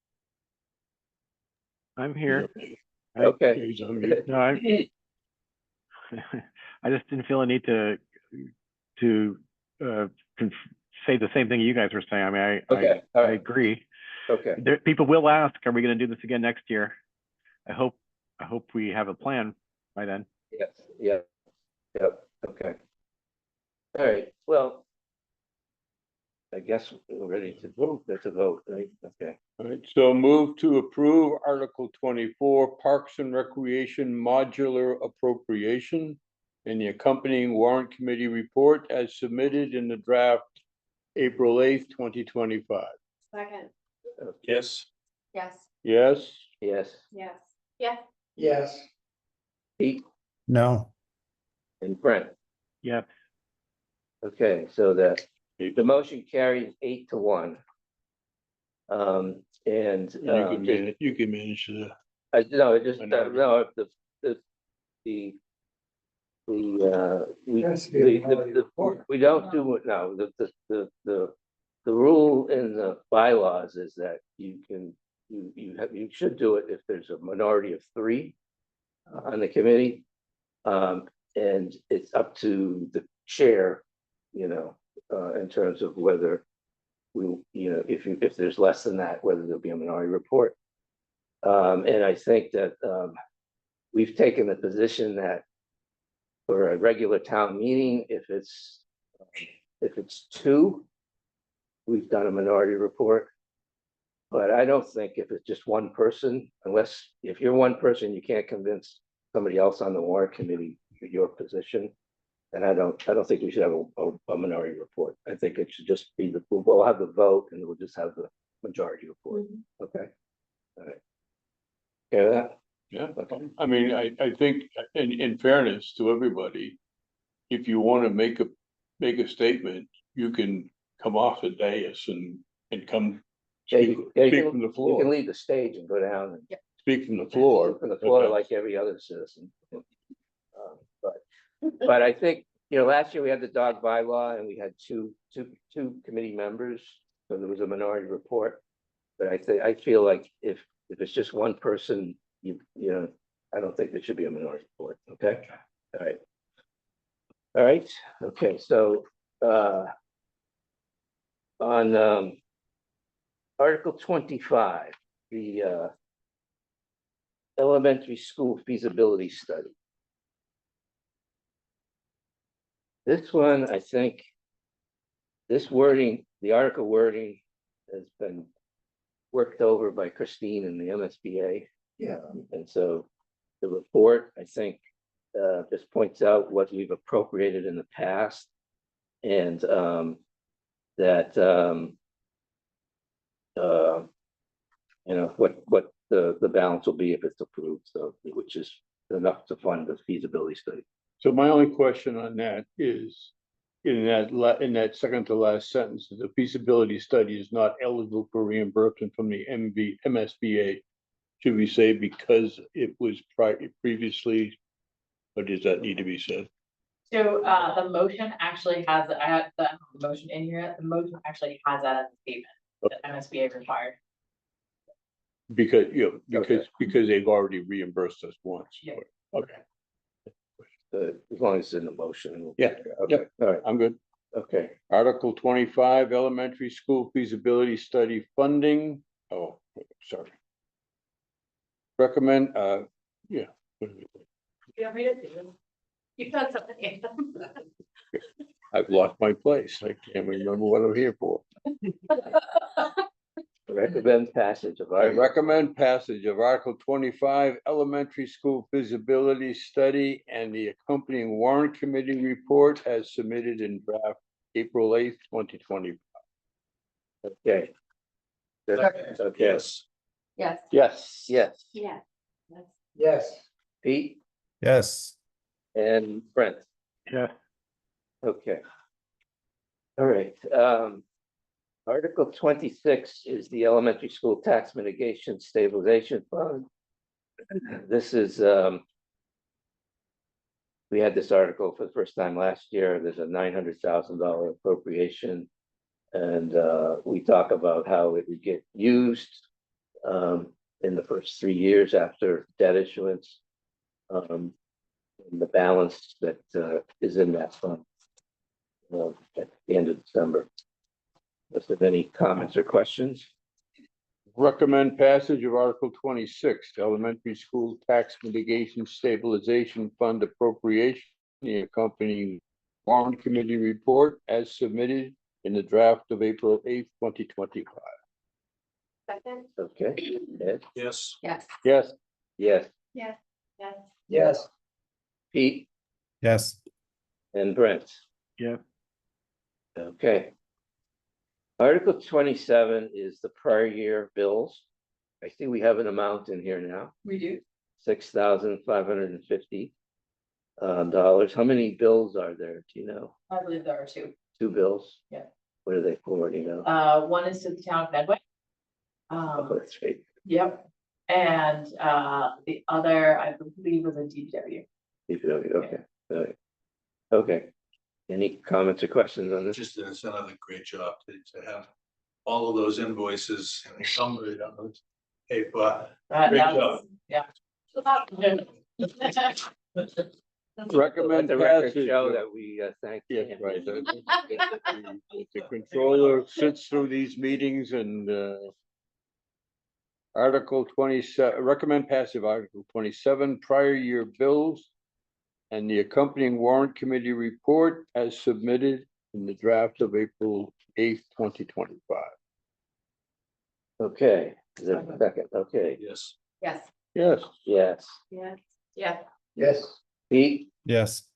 I'm here. Okay. He's on mute. No, I just didn't feel a need to say the same thing you guys were saying. I mean, Okay, all I right, agree. okay. People will ask, are we going to do this again next year? I hope we have a plan by then. Yes, yep, okay. All right, well. I guess we're ready to vote, that's a vote, right? Okay, All right, so move to approve Article 24 Parks and Recreation Modular Appropriation and the accompanying Warrant Committee report as submitted in the draft April 8th, 2025. Second, Yes. Yes. Yes? yes, yes. Yes. Yes. Pete No, and Brent, Yep. okay, so the motion carries 8-1. And You can manage the. no, it just, Minority. no, we don't do it now, the rule in the bylaws is that you should do it if there's a minority of 3 on the committee. And it's up to the chair, you know, in terms of whether if there's less than that, whether there'll be a minority report. And I think that we've taken the position that for a regular town meeting, if it's 2, we've done a minority report. But I don't think if it's just one person, unless if you're one person, you can't convince somebody else on the warrant committee your position. And I don't think we should have a minority report. I think it should just be we'll have the vote and we'll just have the majority report. Okay. All right. Hear that? Yeah, Okay. I mean, I think in fairness to everybody, if you want to make a statement, you can come off the dais and come speak from the You floor. can leave the stage and go down and Speak from the floor. from the floor like every other citizen. But I think, last year we had the dog bylaw and we had two committee members, so there was a minority report. But I feel like if it's just one person, I don't think there should be a minority report, okay? All right, okay, so on Article 25, the elementary school feasibility study. This one, I think, this wording, the article wording has been worked over by Christine and the MSBA. Yeah. And so the report, I think, just points out what we've appropriated in the past. And that, what the balance will be if it's approved, so, which is enough to fund the feasibility study. So my only question on that is, in that second to last sentence, the feasibility study is not eligible for reimbursement from the MSBA. Should we say because it was previously, or does that need to be said? So the motion actually has, I had the motion in here, the motion actually has that as a statement that MSBA required. Because, because they've already reimbursed us once. Yeah. Okay, As long as it's in the motion. Yeah, Okay, all right, I'm good. okay. Article 25, elementary school feasibility study funding. Oh, sorry. Recommend, yeah. You want me to do them? You've done something. I've lost my place. I can't remember what I'm here for. Recommend passage of I Article. recommend passage of Article 25, elementary school feasibility study and the accompanying warrant committee report as submitted in draft April 8th, 2020. Okay. Good. Okay, Yes. Yes. Yes. yes, Yeah. Yes. Pete Yes. and Brent, Yeah, okay. All right, Article 26 is the Elementary School Tax Mitigation Stabilization Fund. This is, we had this article for the first time last year. There's a $900,000 appropriation. And we talk about how it would get used in the first 3 years after debt issuance. And the balance that is in that fund at the end of December. Is there any comments or questions? Recommend passage of Article 26, Elementary School Tax Mitigation Stabilization Fund appropriation, the accompanying Warrant Committee report as submitted in the draft of April 8th, 2025. Second? Okay, Ed? Yes. Yes. Yes. Yes, Yes. Yes. Yes. Pete Yes. and Brent. yeah, Okay. Article 27 is the prior year bills. I think we have an amount in here now, We do. $6,550 dollars. How many bills are there? Do you know? I believe there are two. 2 bills? Yeah. What are they for? Do you know? One is to the town of Medway. Oh, that's right. Yep. And the other, I believe, was a DPW. Okay, okay. Okay. Any comments or questions on this? Just it's another great job to have all of those invoices encumbered on the paper. Great job. Yeah. Recommend Let the record passage show of- that we thank. Yes, him. right. The controller sits through these meetings and Article 27, recommend passive Article 27, prior year bills and the accompanying Warrant Committee report as submitted in the draft of April 8th, 2025. Okay, is there a second? Okay, Yes. Yes. Yes. yes, Yes. Yeah. Yes. Pete Yes.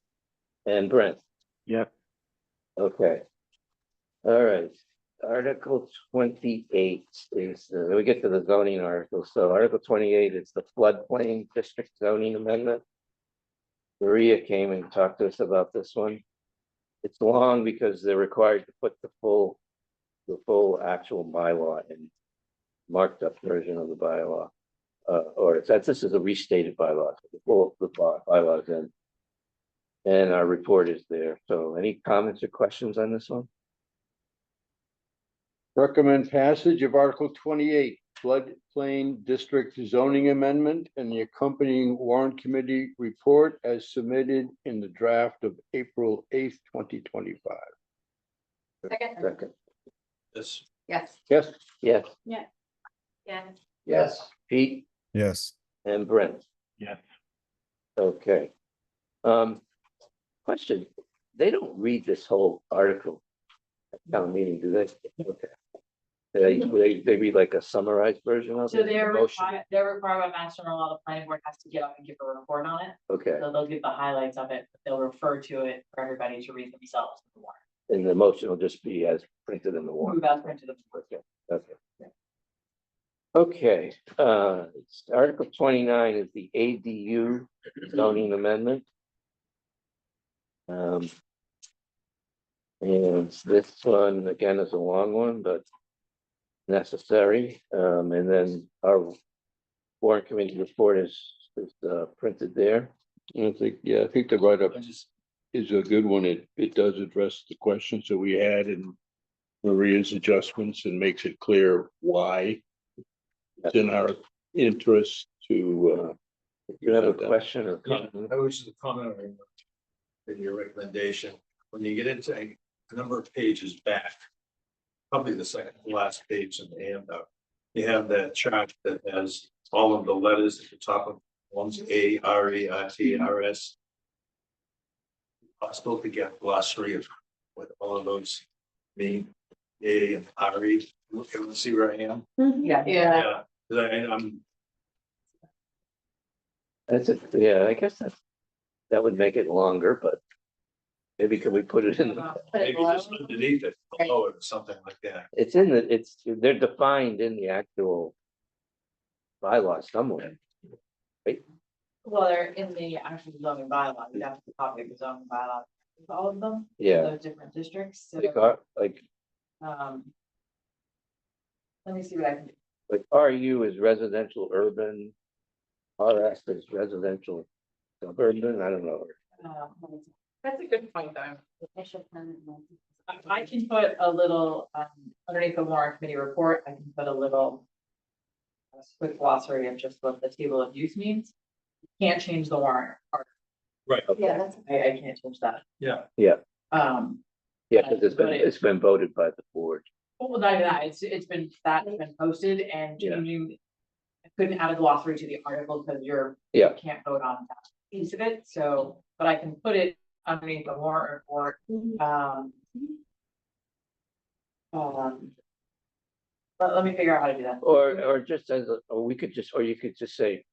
and Brent. yeah, Okay. All right, Article 28 is, we get to the zoning article, so Article 28 is the floodplain district zoning amendment. Maria came and talked to us about this one. It's long because they're required to put the full actual bylaw in marked up version of the bylaw. Or it's that this is a restated bylaw, so the full bylaws in. And our report is there. So any comments or questions on this one? Recommend passage of Article 28, floodplain district zoning amendment and the accompanying Warrant Committee report as submitted in the draft of April 8th, 2025. Second. Second. Yes. Yes. Yes. Yes, Yes. Yes. Pete Yes. and Brent. yes. Okay. Question, they don't read this whole article at town meeting, do they? Okay. They read like a summarized version of So it? they're Motion. required by Master Law, the planning board has to get up and give a report on it. Okay, So they'll give the highlights of it, but they'll refer to it for everybody to read themselves in the warrant. and the motion will just be as printed in the warrant. Move out printed. Okay, okay. Okay, Article 29 is the ADU zoning amendment. And this one, again, is a long one, but necessary. And then our warrant committee report is printed there. I think the write-up is a good one. It does address the questions that we had and Maria's adjustments and makes it clear why it's in our interest to. You have a question or comment? I was just commenting in your recommendation, when you get into a number of pages back, probably the second to last page in the handout, you have that chart that has all of the letters at the top of one's A, R, E, I, T, R, S. Possible to get glossary of what all of those mean, A and R, E. Look, can you see where I am? Yeah. Yeah. I'm That's it, yeah, I guess that would make it longer, but Maybe can we put it in, Put it Maybe below. just underneath it, below it, or something like that. it's in the, they're defined in the actual bylaws somewhere. Well, they're in the actual zoning bylaw, you have to copy the zoning bylaw, all of them. Yeah. Those different districts, so, Like let me see what I can do. Like RU is residential urban, RS is residential suburban, I don't know. That's a good point, though. I can put a little, underneath the warrant committee report, I can put a little quick glossary of just what the table of use means. Can't change the warrant part. Right. Yeah, that's. I can't change that. Yeah. Yeah, Um, because it's been voted by the board. well, not even that, it's been posted and Yeah. changing. I couldn't add a glossary to the article because you Yeah. can't vote on that piece of it, so, but I can put it underneath the warrant report. But let me figure out how to do that. Or just as, or we could just, or you could just say,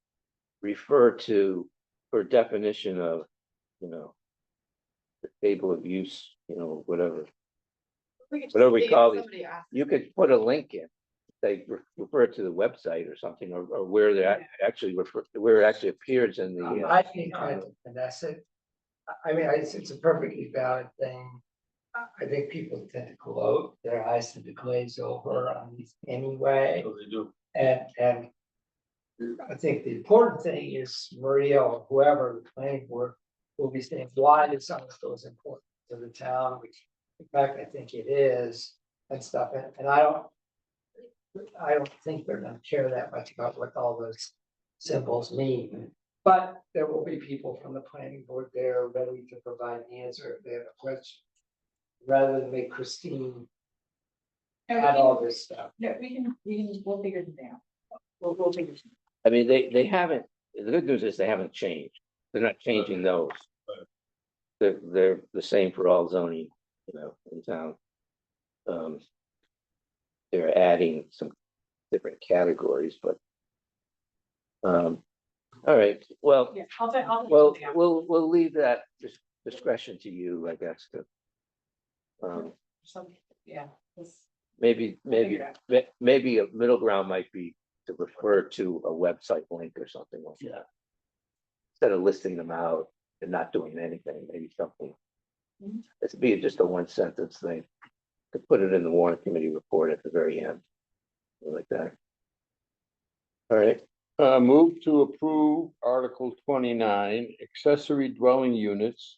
refer to, for definition of, the table of use, whatever. Whatever we call these, you could put a link in, say, refer to the website or something, or where they actually where it actually appears in the. I think I would finesse it. I mean, it's a perfectly valid thing. I think people tend to gloat, their eyes tend to glaze over on these anyway. So they do. And I think the important thing is Maria or whoever, the planning board, will be saying, why is some of those important to the town, which in fact, I think it is, and stuff, and I don't think they're gonna care that much about what all those symbols mean. But there will be people from the planning board there ready to provide an answer if they have a question. Rather than make Christine add all this stuff. No, we'll figure it out. We'll figure it out. I mean, they haven't, the good news is they haven't changed. They're not changing those. They're the same for all zoning, in town. They're adding some different categories, but. All right, well, Yeah, I'll. well, we'll leave that discretion to you, I guess, to. Yeah. this- Maybe figure it a middle ground might be to refer to a website link or something like that. Instead of listing them out and not doing anything, maybe something. Mhm. It's be just a one sentence thing. To put it in the warrant committee report at the very end. Something like that. All right, Move to approve Article 29, accessory dwelling units,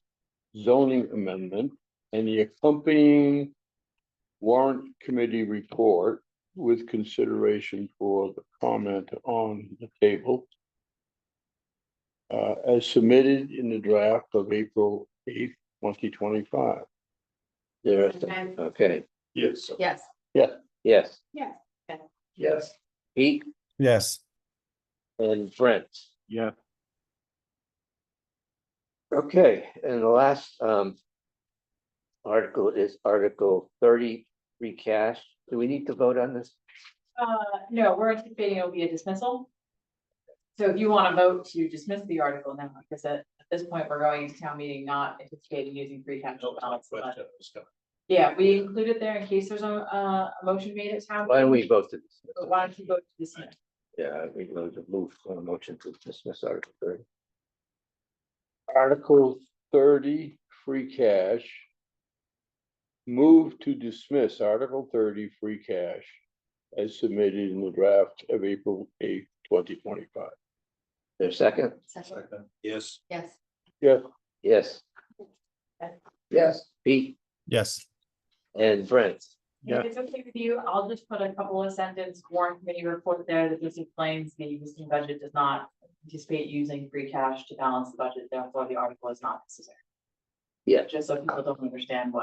zoning amendment, and the accompanying warrant committee report with consideration for the comment on the table. As submitted in the draft of April 8th, 2025. there, Okay. okay, Yes. Yes. yes, Yes, Pete Yes, and Brent. Yeah, Okay, and the last article is Article 30, free cash. Do we need to vote on this? No, we're anticipating it'll be a dismissal. So if you want to vote to dismiss the article now, because at this point, we're going into town meeting, not anticipating using free cash to balance the budget. Yeah, we included there in case there's a motion made at town. Why don't we meeting. vote to dismiss? But why don't you vote to dismiss? Yeah, we go to move on a motion to dismiss Article 30. Article 30, free cash. Move to dismiss Article 30, free cash, as submitted in the draft of April 8th, 2025. There's second? Second. Yes. Yes. Yeah, Yes, yes, Pete yes, and Brent. Yeah. If it's okay with you, I'll just put a couple of sentence warrant committee report there that just explains the existing budget does not anticipate using free cash to balance the budget, therefore the article is not necessary. Yeah. Just so people don't understand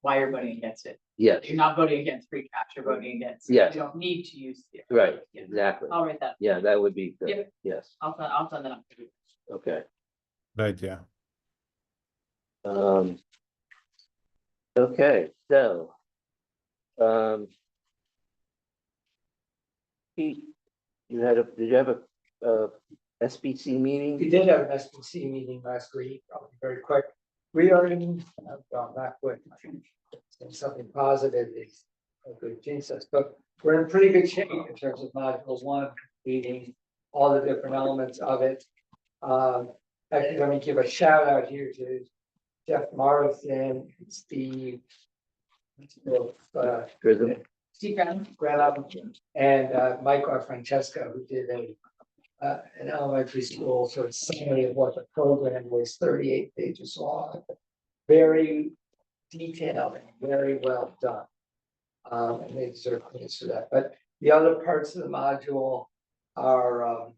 why you're voting against it. Yes, You're not voting against free cash, you're voting against. Yes. You don't need to use. the- right, Yeah. exactly. I'll write that. Yeah, that would be good. Yep. Yes, I'll send that up. okay. good idea. Okay, so. Pete, did you have a SBC meeting? we did have an SBC meeting last week, I'll be very quick. We are in, well, not quick, something positive is a good Jesus, but we're in pretty good shape in terms of module one, completing all the different elements of it. Actually, let me give a shout out here to Jeff Morrison, Steve. Prism. Steve Brown. And Michael Francesco, who did an elementary school sort of summary of what the program was, 38 pages long. Very detailed and very well done. And they deserve points for that, but the other parts of the module are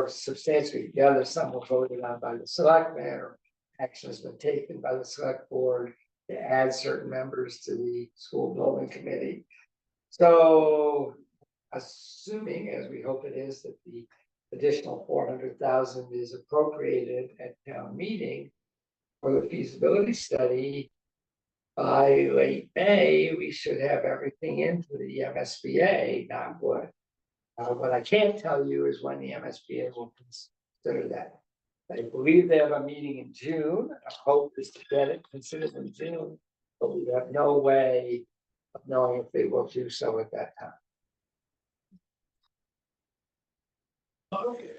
substantially together. Some were voted on by the selectmen, or action has been taken by the select board to add certain members to the school building committee. So, assuming, as we hope it is, that the additional 400,000 is appropriated at town meeting for the feasibility study, by late May, we should have everything into the MSBA, not wood. What I can't tell you is when the MSBA will consider that. I believe they have a meeting in June. Our hope is to get it considered in June, but we have no way of knowing if they will do so at that time. Okay.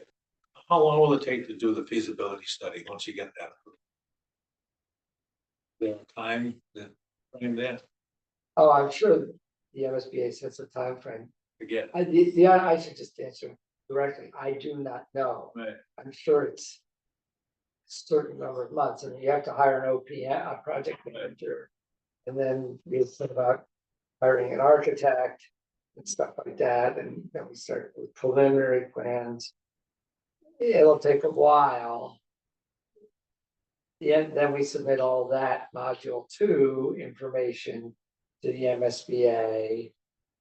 How long will it take to do the feasibility study once you get that? There a time that frame there Oh, I'm sure the MSBA sets a time frame. again? I should just answer directly. I do not know. Right. I'm sure it's a certain number of months, and you have to hire an OPM, a project manager. And then we think about hiring an architect and stuff like that, and then we start with preliminary plans. It'll take a while. Then we submit all that module 2 information to the MSBA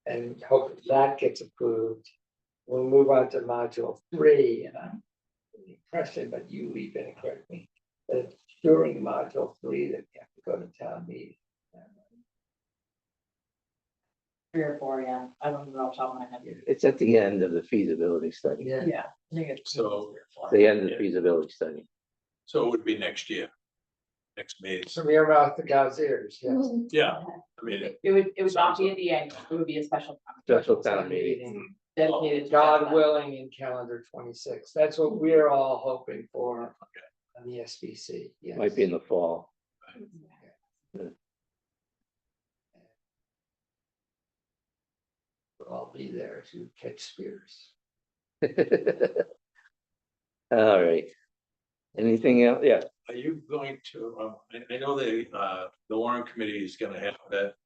and hope that gets approved. We'll move on to module 3, and I'm the impression, but you leave it and correct me, that during module 3 that you have to go to town meeting. 3 or 4, yeah. I don't know off the top of my head. It's at the end of the feasibility study. Yeah. Yeah. I think it's So- 3 or 4. The end of the feasibility study. So it would be next year, next May. From your mouth to God's ears, yes. Yeah, I mean, It would not be at the end, it would be a special. Special town meeting. Dedicated. to God that. willing, in calendar 26. That's what we're all hoping for on the SBC. Yes. Might be in the fall. We'll all be there to catch spears. All right. Anything else? Yeah, are you going to, I know the Warrant Committee is gonna have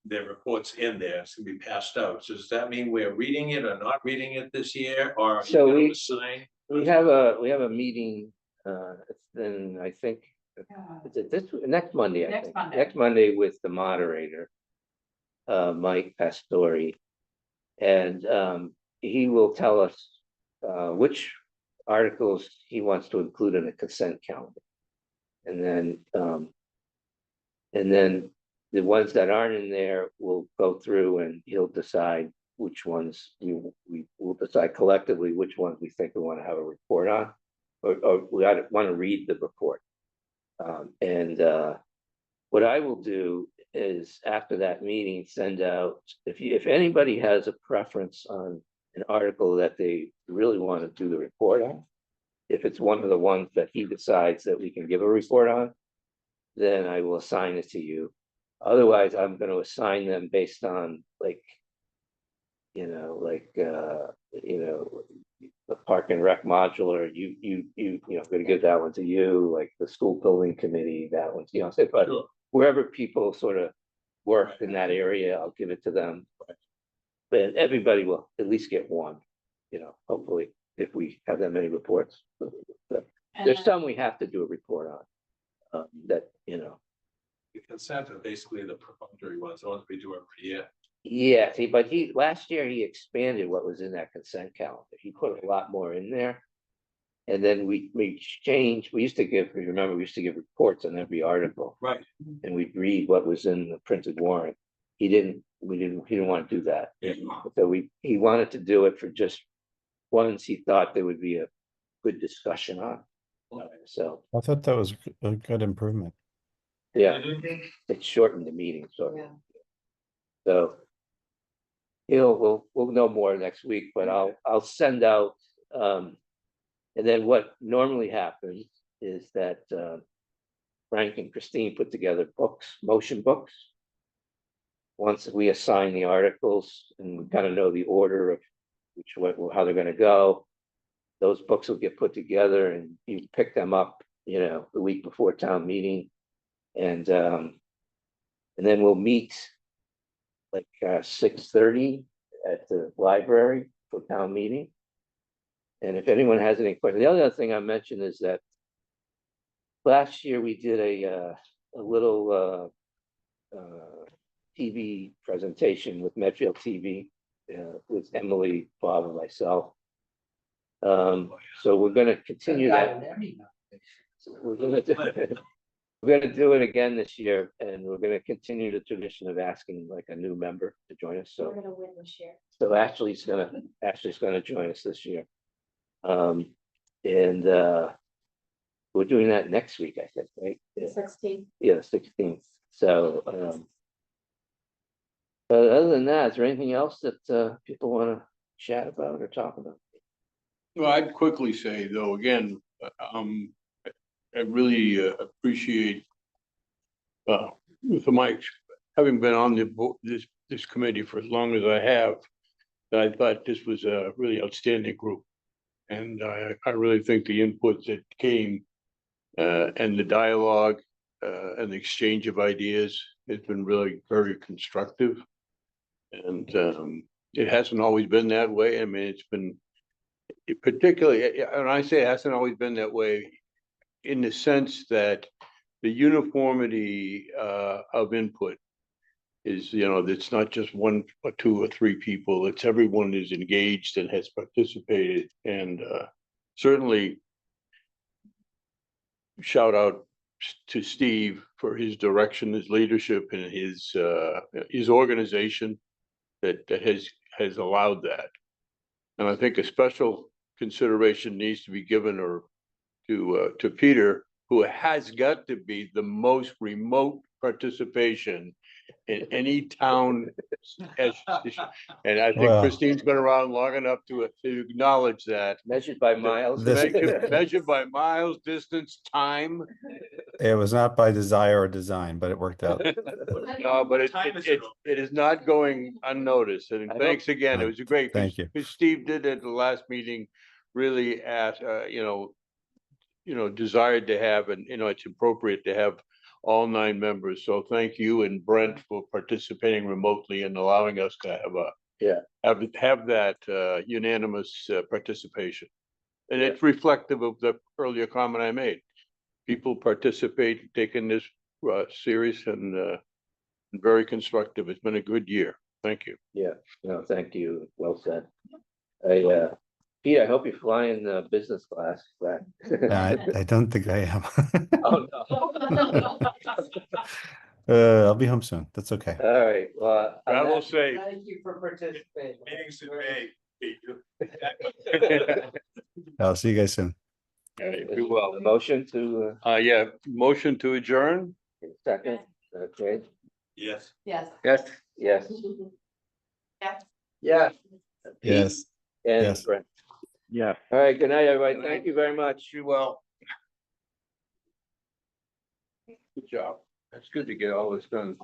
their reports in there, it's gonna be passed out. So does that mean we're reading it or not reading it this year, or are you So gonna assign? we have a meeting, it's then, I think, is it next Monday, I Next think. Monday. Next Monday with the moderator, Mike Pastori. And he will tell us which articles he wants to include in a consent calendar. And then the ones that aren't in there, we'll go through and he'll decide which ones we will decide collectively which ones we think we want to have a report on, or we want to read the report. What I will do is after that meeting, send out, if anybody has a preference on an article that they really want to do the report on, if it's one of the ones that he decides that we can give a report on, then I will assign it to you. Otherwise, I'm going to assign them based on the park and rec modular, going to give that one to you, like the school building committee, that one's, but Sure. wherever people sort of work in that area, I'll give it to them. But everybody will at least get one, hopefully, if we have that many reports. There's some we have to do a report on, The consent are basically the perfunctory ones, the ones we do every year. Yeah, but last year he expanded what was in that consent calendar. He put a lot more in there. And then we changed, we used to give reports on every article. Right. And we'd read what was in the printed warrant. He didn't want to do that. Yeah. So he wanted to do it for just ones he thought there would be a good discussion on. So, I thought that was a good improvement. yeah, it shortened the meeting, so. So. We'll know more next week, but I'll send out, and then what normally happens is that, Frank and Christine put together books, motion books. Once we assign the articles and we kind of know the order of which way, how they're gonna go, those books will get put together and you pick them up, the week before town meeting. And then we'll meet like 6:30 at the library for town meeting. And if anyone has any questions, the other thing I mentioned is that last year we did a little TV presentation with Medfield TV, with Emily, Bob, and myself. So we're gonna continue that. We're gonna do it again this year, and we're gonna continue the tradition of asking like a new member to join us. So We're gonna win this year. so Ashley's gonna join us this year. And we're doing that next week, I think, right? The 16th. Yeah, 16th. So, but other than that, is there anything else that people want to chat about or talk about? Well, I'd quickly say though, again, I really appreciate for Mike, having been on this committee for as long as I have, I thought this was a really outstanding group. And I really think the input that came and the dialogue and the exchange of ideas has been really very constructive. And it hasn't always been that way. I mean, it's been particularly, and I say it hasn't always been that way in the sense that the uniformity of input is, it's not just one or two or three people, it's everyone is engaged and has participated. And certainly shout out to Steve for his direction, his leadership, and his organization that has allowed that. And I think a special consideration needs to be given to Peter, who has got to be the most remote participation in any town. And I think Well- Christine's been around long enough to acknowledge that. Measured by miles. Measured by miles, distance, time. It was not by desire or design, but it worked out. No, but it is not going unnoticed. And thanks again. It was a great. Thank you. Steve did at the last meeting, really asked, desired to have, and it's appropriate to have all 9 members. So thank you and Brent for participating remotely and allowing us to have that unanimous participation. And it's reflective of the earlier comment I made. People participate, taking this serious and very constructive. It's been a good year. Thank you. Yeah, no, thank you. Well said. Pete, I hope you fly in business class. I don't think I am. Oh, I'll be home soon. That's okay. All right, well. Travel safe. Thank you for participating. Meetings in May. I'll see you guys soon. All right, be well. Motion to, Motion to adjourn? second, okay, Yes. Yes. yes, yes. Yeah. Yes. And Yes. Brent. Yes. All right, good night, everybody. Thank you very much. Be well. Good job. That's good to get all this done.